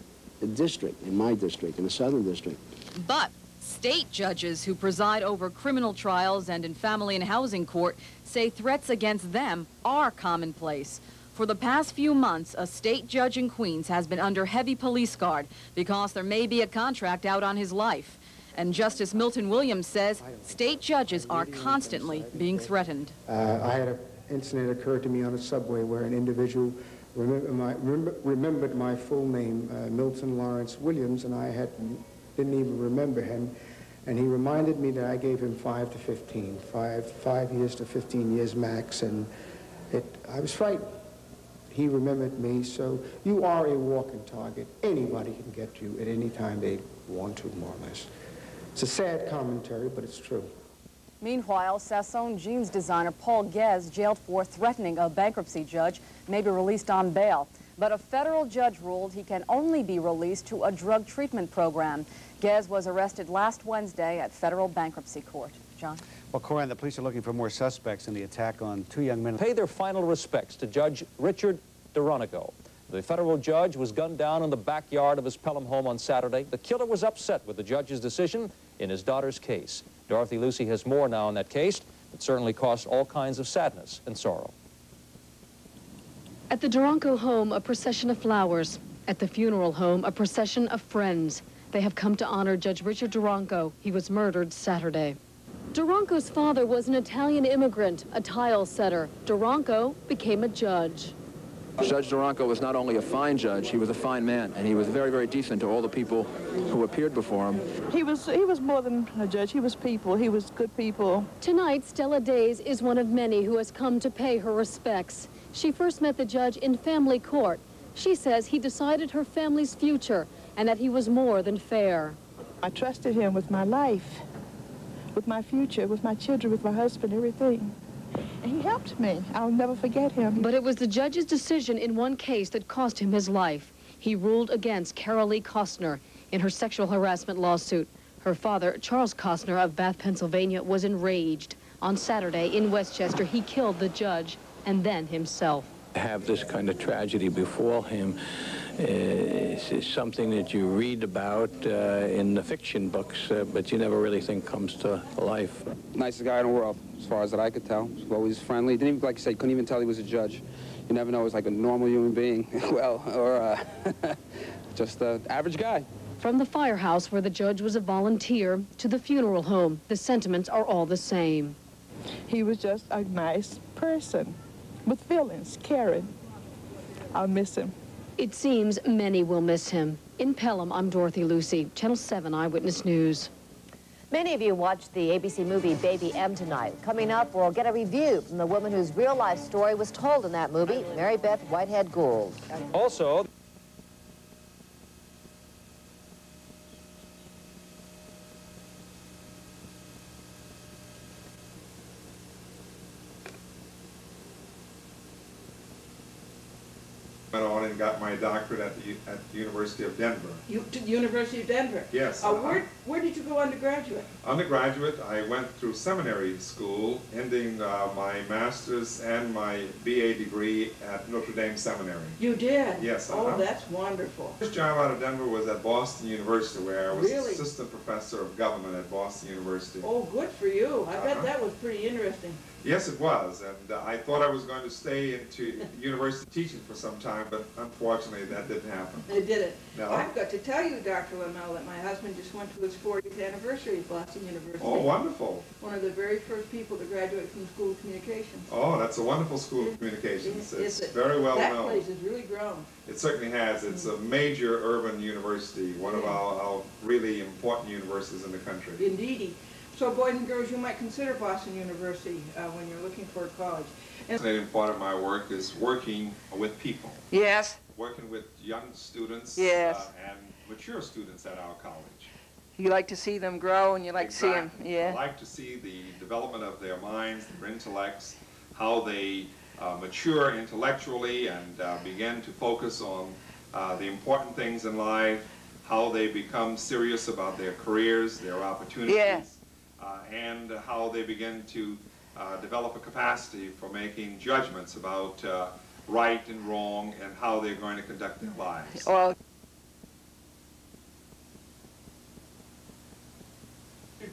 district, in my district, in the Southern District. But state judges who preside over criminal trials and in family and housing court say threats against them are commonplace. For the past few months, a state judge in Queens has been under heavy police guard because there may be a contract out on his life. And Justice Milton Williams says state judges are constantly being threatened. I had an incident occur to me on a subway where an individual remembered my full name, Milton Lawrence Williams, and I didn't even remember him. And he reminded me that I gave him 5 to 15, 5 years to 15 years max, and I was frightened. He remembered me, so you are a walking target. Anybody can get you at any time they want to, more or less. It's a sad commentary, but it's true. Meanwhile, Sassone jeans designer Paul Guez, jailed for threatening a bankruptcy judge, may be released on bail. But a federal judge ruled he can only be released to a drug treatment program. Guez was arrested last Wednesday at federal bankruptcy court. John? Well, Corinne, the police are looking for more suspects in the attack on 2 young men. Pay their final respects to Judge Richard Durango. The federal judge was gunned down in the backyard of his Pelham home on Saturday. The killer was upset with the judge's decision in his daughter's case. Dorothy Lucy has more now on that case that certainly caused all kinds of sadness and sorrow. At the Durango home, a procession of flowers. At the funeral home, a procession of friends. They have come to honor Judge Richard Durango. He was murdered Saturday. Durango's father was an Italian immigrant, a tile setter. Durango became a judge. Judge Durango was not only a fine judge, he was a fine man, and he was very, very decent to all the people who appeared before him. He was more than a judge. He was people. He was good people. Tonight, Stella Days is one of many who has come to pay her respects. She first met the judge in family court. She says he decided her family's future and that he was more than fair. I trusted him with my life, with my future, with my children, with my husband, everything. And he helped me. I'll never forget him. But it was the judge's decision in one case that cost him his life. He ruled against Carol Lee Costner in her sexual harassment lawsuit. Her father, Charles Costner of Bath, Pennsylvania, was enraged. On Saturday in Westchester, he killed the judge and then himself. To have this kind of tragedy befall him is something that you read about in the fiction books, but you never really think comes to life. Nicest guy in the world, as far as that I could tell. He was always friendly. Didn't even, like you said, couldn't even tell he was a judge. You never know, he was like a normal human being, well, or just an average guy. From the firehouse where the judge was a volunteer to the funeral home, the sentiments are all the same. He was just a nice person with feelings, caring. I'll miss him. It seems many will miss him. In Pelham, I'm Dorothy Lucy, Channel 7 Eyewitness News. Many of you watched the ABC movie Baby M tonight. Coming up, we'll get a review from the woman whose real-life story was told in that movie, Mary Beth Whitehead Gould. Also, went on and got my doctorate at the University of Denver. University of Denver? Yes. Where did you go undergraduate? Undergraduate, I went through seminary school, ending my master's and my BA degree at Notre Dame Seminary. You did? Yes. Oh, that's wonderful. First job out of Denver was at Boston University, where I was Really? assistant professor of government at Boston University. Oh, good for you. I bet that was pretty interesting. Yes, it was, and I thought I was going to stay into university teaching for some time, but unfortunately that didn't happen. It didn't. No. I've got to tell you, Dr. Lamel, that my husband just went to his 40th anniversary at Boston University. Oh, wonderful. One of the very first people to graduate from the School of Communications. Oh, that's a wonderful school of communications. It's very well that known. That place has really grown. It certainly has. It's a major urban university, one of our really important universities in the country. Indeedy. So boys and girls, you might consider Boston University when you're looking for a college. And fascinating part of my work is working with people. Yes. Working with young students Yes. And mature students at our college. You like to see them grow, and you like to see them, I like to see the development of their minds, their intellects, how they mature intellectually and begin to focus on the important things in life, how they become serious about their careers, their opportunities. Yes. And how they begin to develop a capacity for making judgments about right and wrong and how they're going to conduct their lives. Well,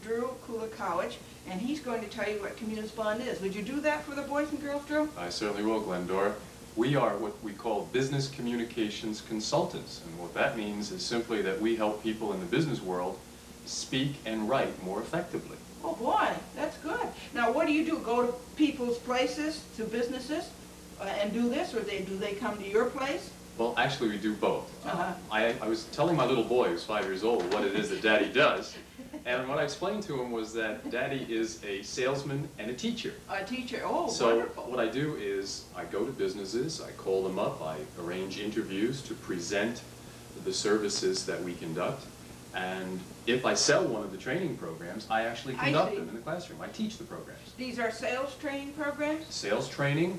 Drew Kula College, and he's going to tell you what Communis Bond is. Would you do that for the boys and girls, Drew? I certainly will, Glendora. We are what we call business communications consultants, and what that means is simply that we help people in the business world speak and write more effectively. Oh boy, that's good. Now what do you do? Go to people's places, to businesses, and do this, or do they come to your place? Well, actually we do both. I was telling my little boy, who's 5 years old, what it is that Daddy does, And what I explained to him was that Daddy is a salesman and a teacher. A teacher, oh, So wonderful. what I do is I go to businesses, I call them up, I arrange interviews to present the services that we conduct. And if I sell one of the training programs, I actually conduct them in the classroom. I teach the programs. These are sales training programs? Sales training,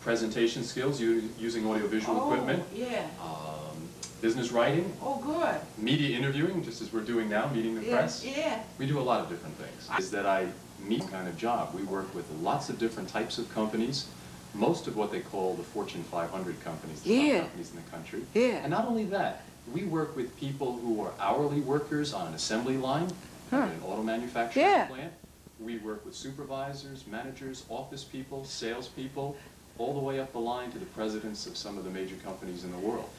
presentation skills using audiovisual equipment. Yeah. Business writing. Oh, good. Media interviewing, just as we're doing now, meeting the press. Yeah. We do a lot of different things. Is that I meet kind of job. We work with lots of different types of companies, most of what they call the Fortune 500 companies, the top companies in the country. Yeah. And not only that, we work with people who are hourly workers on an assembly line, in an auto manufacturing plant. We work with supervisors, managers, office people, salespeople, all the way up the line to the presidents of some of the major companies in the world.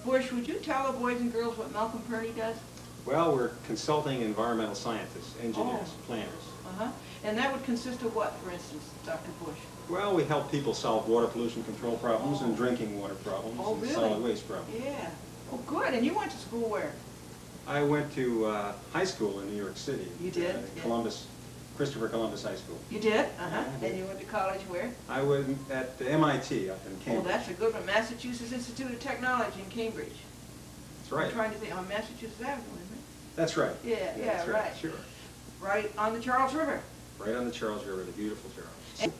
Bush, would you tell the boys and girls what Malcolm Purney does? Well, we're consulting environmental scientists, engineers, planners. Uh-huh. And that would consist of what, for instance, Dr. Bush? Well, we help people solve water pollution control problems and drinking water problems Oh, and really? solid waste problems. Yeah. Oh, good. And you went to school where? I went to high school in New York City. You did? Columbus, Christopher Columbus High School. You did? Uh-huh. And you went to college where? I was at MIT up in Oh, Cambridge. that's a good one. Massachusetts Institute of Technology in Cambridge. That's right. I'm trying to think. On Massachusetts Avenue, isn't it? That's right. Yeah, That's right. Sure. Right on the Charles River. Right on the Charles River, the beautiful Charles.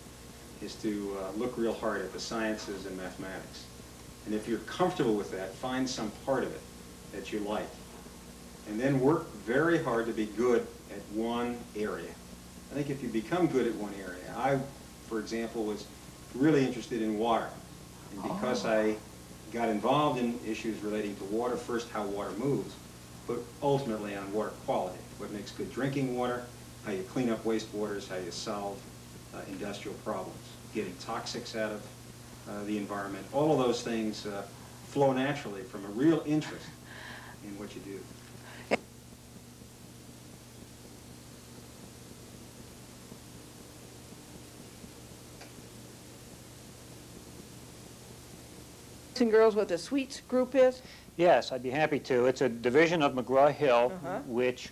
Is to look real hard at the sciences and mathematics. And if you're comfortable with that, find some part of it that you like. And then work very hard to be good at one area. I think if you become good at one area, I, for example, was really interested in water. And because I got involved in issues relating to water, first how water moves, but ultimately on water quality. What makes good drinking water, how you clean up wastewaters, how you solve industrial problems, getting toxics out of the environment. All of those things flow naturally from a real interest in what you do. And girls, what the Sweets group is? Yes, I'd be happy to. It's a division of McGraw-Hill which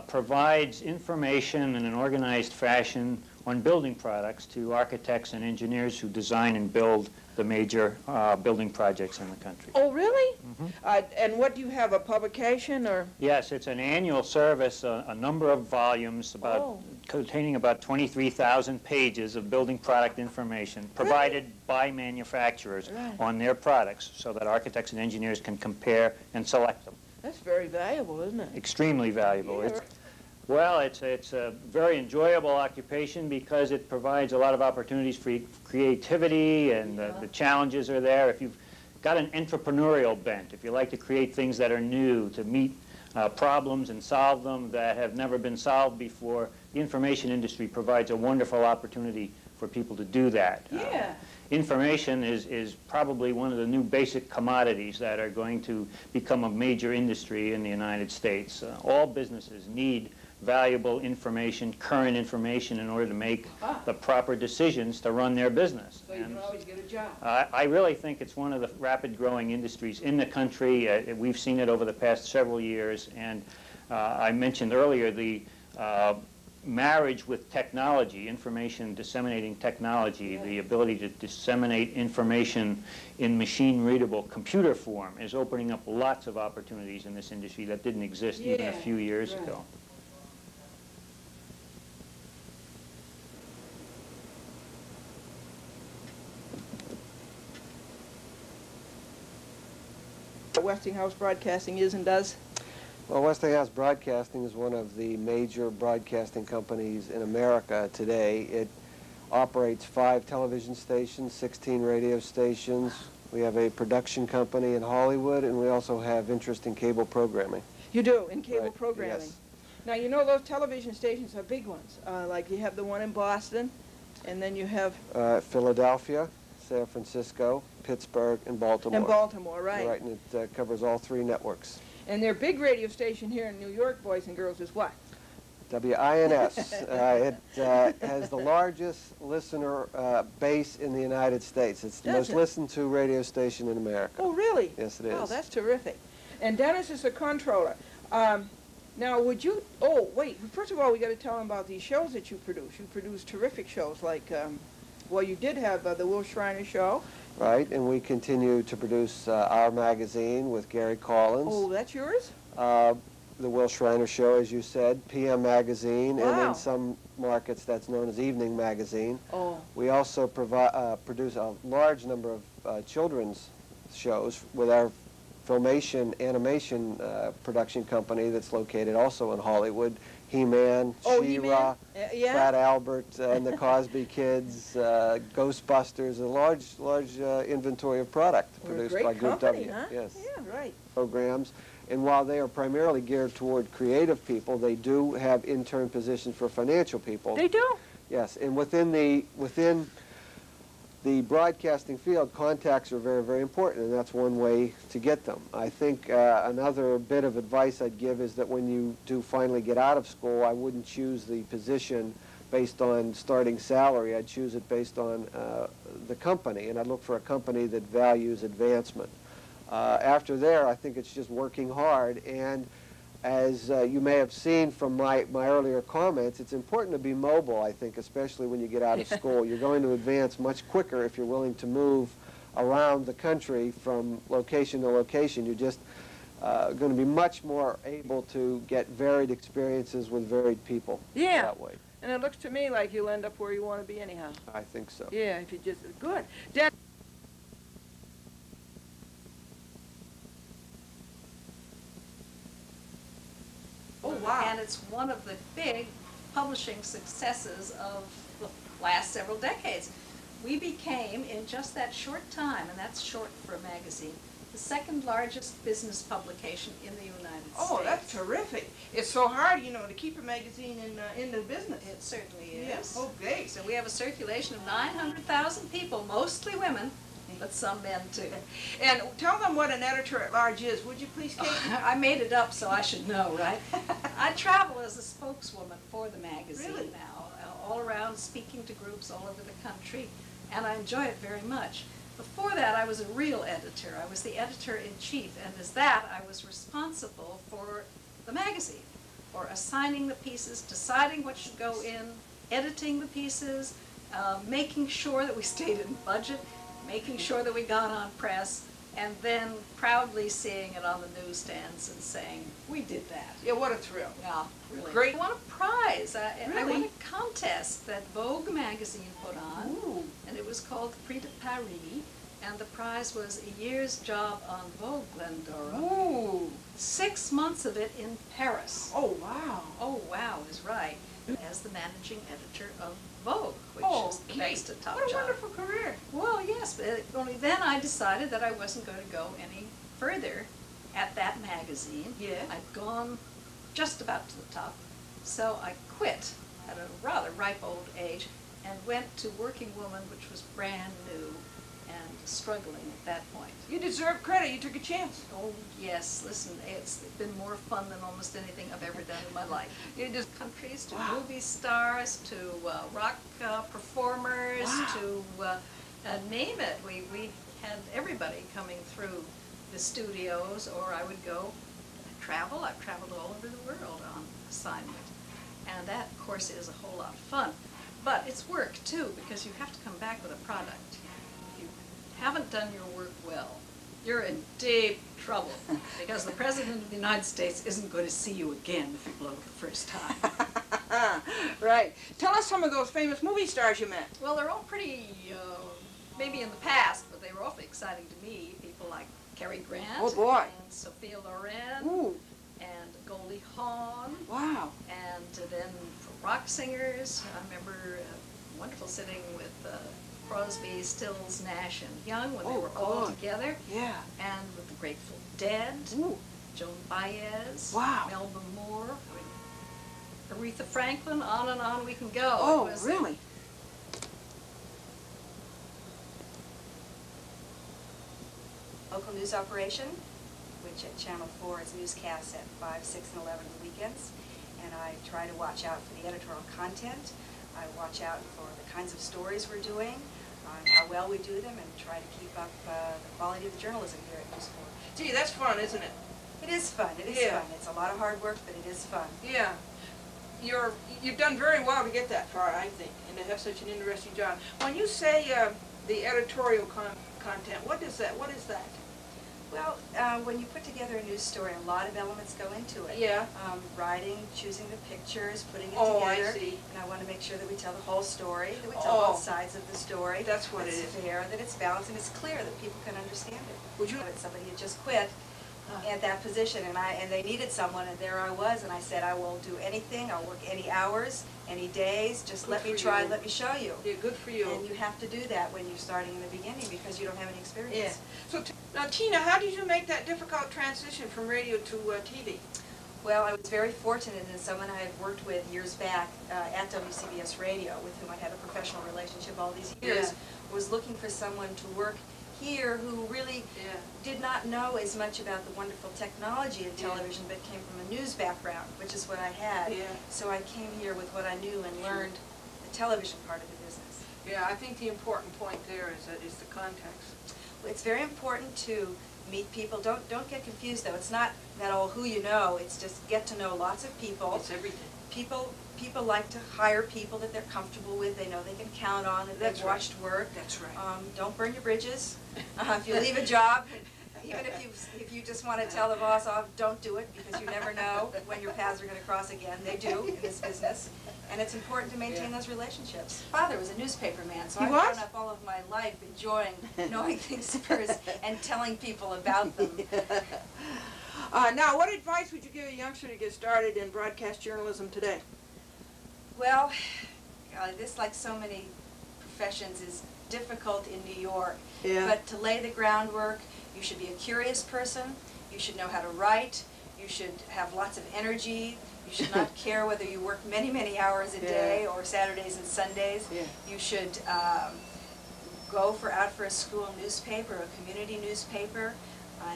provides information in an organized fashion on building products to architects and engineers who design and build the major building projects in the country. Oh, really? And what do you have, a publication or? Yes, it's an annual service, a number of volumes containing about 23,000 pages of building product information provided by manufacturers on their products so that architects and engineers can compare and select them. That's very valuable, isn't it? Extremely valuable. Well, it's a very enjoyable occupation because it provides a lot of opportunities for creativity, and the challenges are there. If you've got an entrepreneurial bent, if you like to create things that are new, to meet problems and solve them that have never been solved before, the information industry provides a wonderful opportunity for people to do that. Information is probably one of the new basic commodities that are going to become a major industry in the United States. All businesses need valuable information, current information, in order to make the proper decisions to run their business. So you can always get a job. I really think it's one of the rapid growing industries in the country. We've seen it over the past several years, and I mentioned earlier the marriage with technology, information disseminating technology, the ability to disseminate information in machine-readable computer form is opening up lots of opportunities in this industry that didn't exist even a few years ago. Westinghouse Broadcasting is and does? Well, Westinghouse Broadcasting is one of the major broadcasting companies in America today. It operates 5 television stations, 16 radio stations. We have a production company in Hollywood, and we also have interest in cable programming. You do, in cable programming? Yes. Now, you know those television stations are big ones. Like you have the one in Boston, and then you have... Philadelphia, San Francisco, Pittsburgh, and Baltimore. And Baltimore, right. Right, and it covers all 3 networks. And their big radio station here in New York, boys and girls, is what? WINS. It has the largest listener base in the United States. It's the most listened to radio station in America. Oh, really? Yes, it is. Oh, that's terrific. And Dennis is the controller. Now, would you, oh, wait, first of all, we got to tell them about these shows that you produce. You produce terrific shows like, well, you did have the Will Shriner Show. Right, and we continue to produce Our Magazine with Gary Collins. Oh, that's yours? The Will Shriner Show, as you said, PM Magazine, Wow. and in some markets that's known as Evening Magazine. Oh. We also produce a large number of children's shows with our Filmation animation production company that's located also in Hollywood. He-Man, She-Ra, yeah. Fat Albert and the Cosby Kids, Ghostbusters, a large inventory of product produced by Group company, W. Huh? Yes. Yeah, right. Programs. And while they are primarily geared toward creative people, they do have intern positions for financial people. They do? Yes, and within the broadcasting field, contacts are very, very important, and that's one way to get them. I think another bit of advice I'd give is that when you do finally get out of school, I wouldn't choose the position based on starting salary. I'd choose it based on the company, and I'd look for a company that values advancement. After there, I think it's just working hard, and as you may have seen from my earlier comments, it's important to be mobile, I think, especially when you get out of school. You're going to advance much quicker if you're willing to move around the country from location to location. You're just going to be much more able to get varied experiences with varied people that way. And it looks to me like you'll end up where you want to be anyhow. I think so. Yeah, if you just, good. Oh, wow. And it's one of the big publishing successes of the last several decades. We became, in just that short time, and that's short for a magazine, the second largest business publication in the United States. Oh, that's terrific. It's so hard, you know, to keep a magazine in the business. It certainly is. Yes. Okay. So we have a circulation of 900,000 people, mostly women, but some men too. And tell them what an editor-at-large is, would you please, Kate? I made it up so I should know, right? I travel as a spokeswoman for the magazine now, all around speaking to groups all over the country, and I enjoy it very much. Before that, I was a real editor. I was the editor-in-chief, and as that, I was responsible for the magazine, for assigning the pieces, deciding what should go in, editing the pieces, making sure that we stayed in budget, making sure that we got on press, and then proudly seeing it on the newsstands and saying, we did that. Yeah, what a thrill. Yeah, really. Great. I won a prize. I Really? won a contest that Vogue magazine put on, Ooh. and it was called Prix de Paris, and the prize was a year's job on Vogue Glendora. Ooh. 6 months of it in Paris. Oh, wow. Oh, wow is right. As the managing editor of Vogue, which is the Kate, next to top what a job. wonderful career. Well, yes, but only then I decided that I wasn't going to go any further at that magazine. Yeah. I'd gone just about to the top, so I quit at a rather ripe old age and went to Working Woman, which was brand new and struggling at that point. You deserve credit. You took a chance. Oh, yes. Listen, it's been more fun than almost anything I've ever done in my life. You just countries to movie stars to rock performers to name it. We had everybody coming through the studios, or I would go travel. I've traveled all over the world on assignment. And that, of course, is a whole lot of fun. But it's work, too, because you have to come back with a product. If you haven't done your work well, you're in deep trouble because the President of the United States isn't going to see you again if you blow it the first time. Right. Tell us some of those famous movie stars you met. Well, they're all pretty, maybe in the past, but they were awfully exciting to me. People like Cary Grant. Oh, boy. And Sophia Loren. Ooh. And Goldie Hawn. Wow. And then for rock singers, I remember a wonderful sitting with Crosby, Stills, Nash, and Young when they were all together. Yeah. And with the Grateful Dead. Ooh. Joan Baez. Wow. Melba Moore. I mean, Aretha Franklin, on we can go. Oh, really? Local news operation, which at Channel 4 is newscasts at 5, 6, and 11 on the weekends. And I try to watch out for the editorial content. I watch out for the kinds of stories we're doing, how well we do them, and try to keep up the quality of the journalism here at News 4. Gee, that's fun, isn't it? It is fun. It is fun. It's a lot of hard work, but it is fun. Yeah. You've done very well to get that far, I think, and to have such an interesting job. When you say the editorial content, what is that? Well, when you put together a news story, a lot of elements go into it. Yeah. Writing, choosing the pictures, putting it together. I see. And I want to make sure that we tell the whole story, that we tell both sides of the story. That's what it is. It's fair, that it's balanced, and it's clear that people can understand it. Would you? Somebody had just quit at that position, and they needed someone, and there I was, and I said, I will do anything. I'll work any hours, any days. Just let me try, let me show you. Yeah, good for you. And you have to do that when you're starting in the beginning because you don't have any experience. Yeah. So now, Tina, how did you make that difficult transition from radio to TV? Well, I was very fortunate in someone I had worked with years back at WCBS Radio, with whom I had a professional relationship all these years, was looking for someone to work here who really did not know as much about the wonderful technology of television, but came from a news background, which is what I had. So I came here with what I knew and learned the television part of the business. Yeah, I think the important point there is the context. It's very important to meet people. Don't get confused though. It's not that all who you know. It's just get to know lots of people. It's everything. People like to hire people that they're comfortable with. They know they can count on. That they've watched work. That's right. Don't burn your bridges. If you leave a job, even if you just want to tell the boss off, don't do it because you never know when your paths are going to cross again. They do in this business. And it's important to maintain those relationships. Father was a newspaper man, so I've grown up all of my life enjoying knowing things first and telling people about them. Now, what advice would you give a youngster to get started in broadcast journalism today? Well, this, like so many professions, is difficult in New York. But to lay the groundwork, you should be a curious person. You should know how to write. You should have lots of energy. You should not care whether you work many, many hours a day or Saturdays and Sundays. You should go out for a school newspaper, a community newspaper.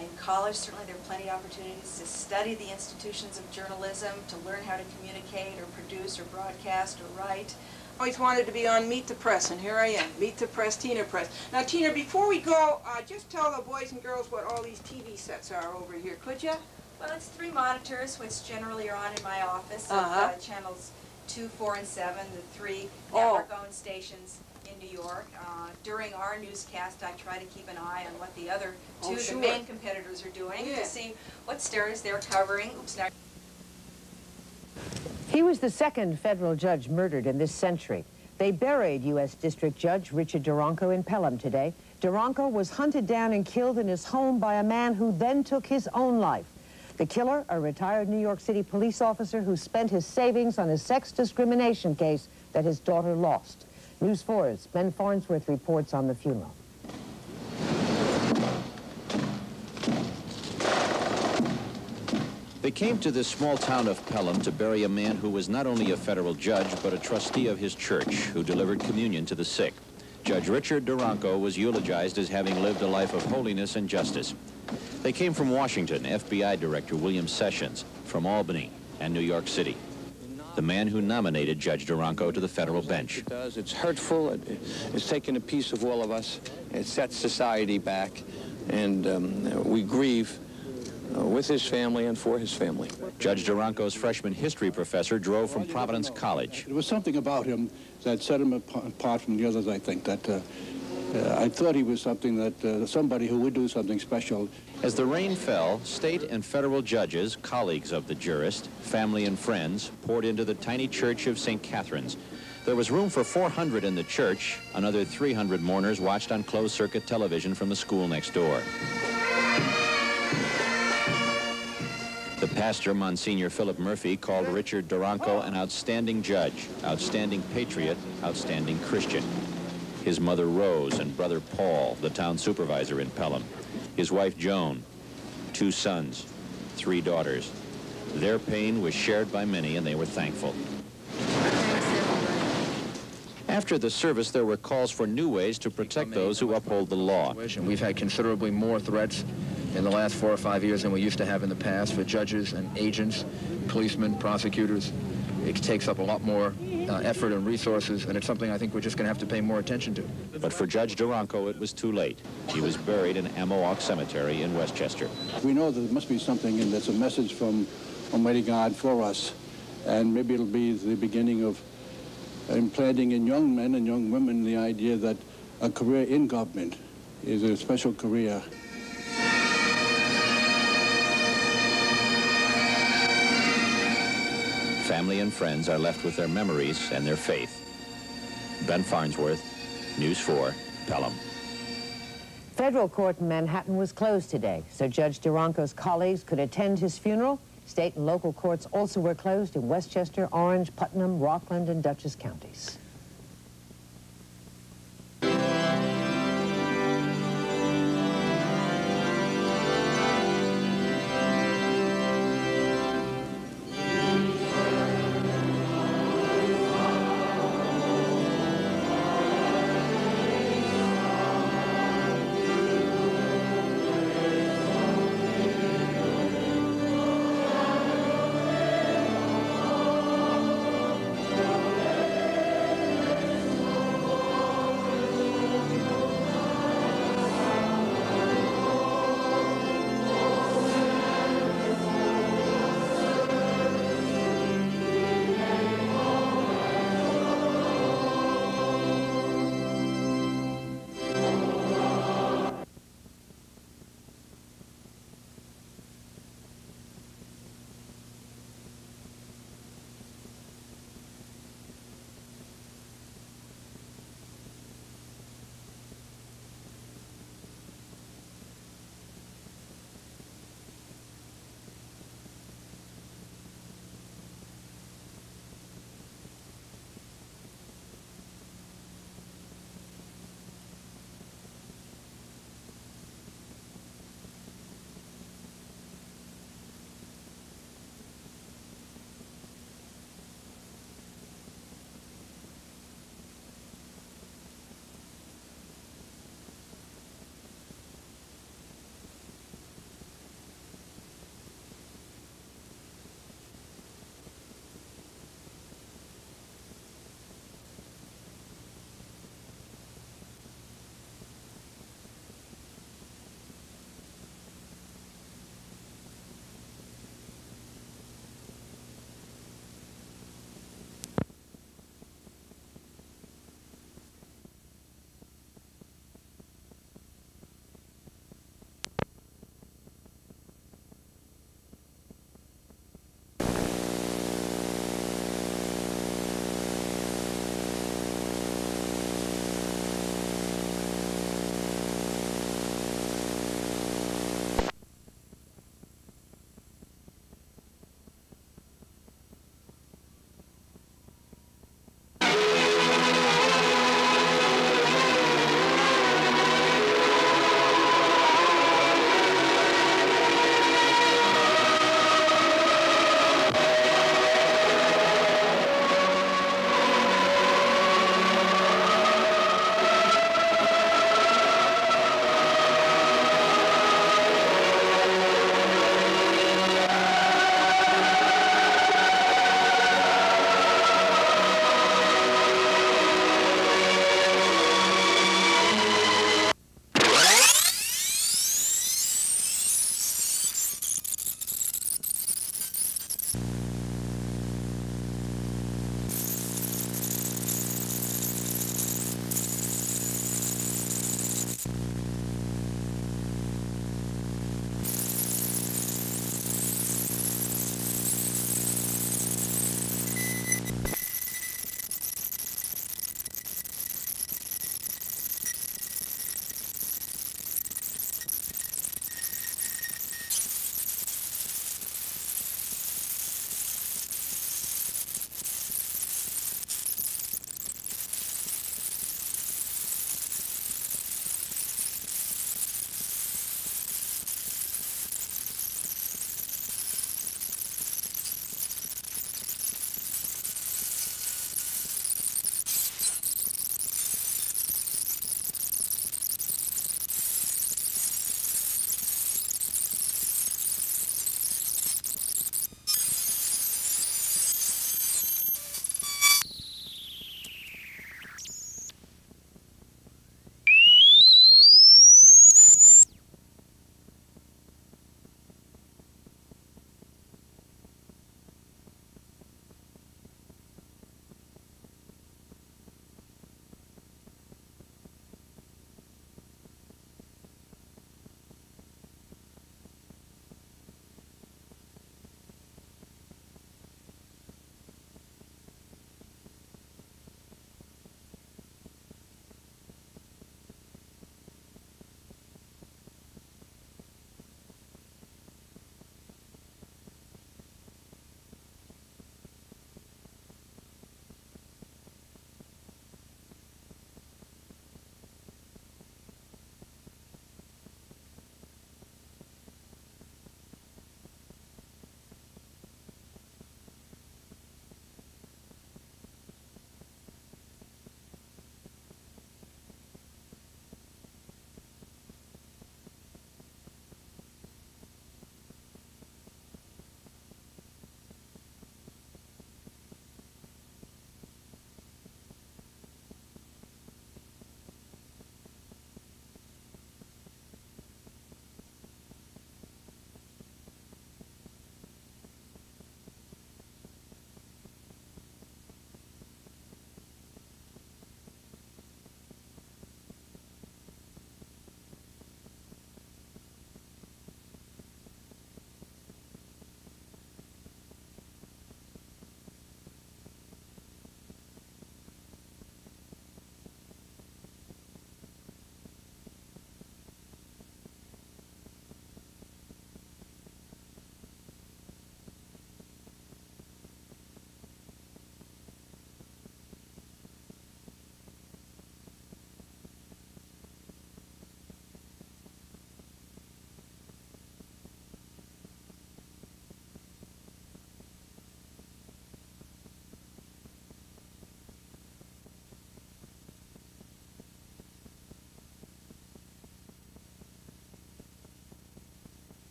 In college, certainly there are plenty of opportunities to study the institutions of journalism, to learn how to communicate or produce or broadcast or write. Always wanted to be on Meet the Press, and here I am, Meet the Press, Tina Press. Now, Tina, before we go, just tell the boys and girls what all these TV sets are over here, could you? Well, it's 3 monitors, which generally are on in my office, channels 2, 4, and 7, the 3 network-owned stations in New York. During our newscast, I try to keep an eye on what the other 2, the main competitors, are doing to see what stories they're covering. Oops, now. He was the 2nd federal judge murdered in this century. They buried U.S. District Judge Richard Duranko in Pelham today. Duranko was hunted down and killed in his home by a man who then took his own life. The killer, a retired New York City police officer who spent his savings on a sex discrimination case that his daughter lost. News 4's Ben Farnsworth reports on the funeral. They came to this small town of Pelham to bury a man who was not only a federal judge, but a trustee of his church who delivered communion to the sick. Judge Richard Duranko was eulogized as having lived a life of holiness and justice. They came from Washington, FBI Director William Sessions, from Albany, and New York City. The man who nominated Judge Duranko to the federal bench. It does. It's hurtful. It's taken a piece of all of us. It sets society back, and we grieve with his family and for his family. Judge Duranko's freshman history professor drove from Providence College. There was something about him that set him apart from the others, I think, that I thought he was something that somebody who would do something special. As the rain fell, state and federal judges, colleagues of the jurist, family and friends, poured into the tiny church of St. Catherine's. There was room for 400 in the church. Another 300 mourners watched on closed-circuit television from the school next door. The pastor, Monsignor Philip Murphy, called Richard Duranko an outstanding judge, outstanding patriot, outstanding Christian. His mother Rose and brother Paul, the town supervisor in Pelham. His wife Joan, 2 sons, 3 daughters. Their pain was shared by many and they were thankful. After the service, there were calls for new ways to protect those who uphold the law. We've had considerably more threats in the last 4 or 5 years than we used to have in the past for judges and agents, policemen, prosecutors. it takes up a lot more effort and resources, and it's something I think we're just going to have to pay more attention to. But for Judge Duranko, it was too late. He was buried in Amawalk Cemetery in Westchester. We know that there must be something in that's a message from Almighty God for us, and maybe it'll be the beginning of implanting in young men and young women the idea that a career in government is a special career. Family and friends are left with their memories and their faith. Ben Farnsworth, News 4, Pelham. Federal court in Manhattan was closed today, so Judge Duranko's colleagues could attend his funeral. State and local courts also were closed in Westchester, Orange, Putnam, Rockland, and Dutchess counties.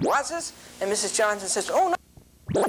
Was this? And Mrs. Johnson says, oh, no.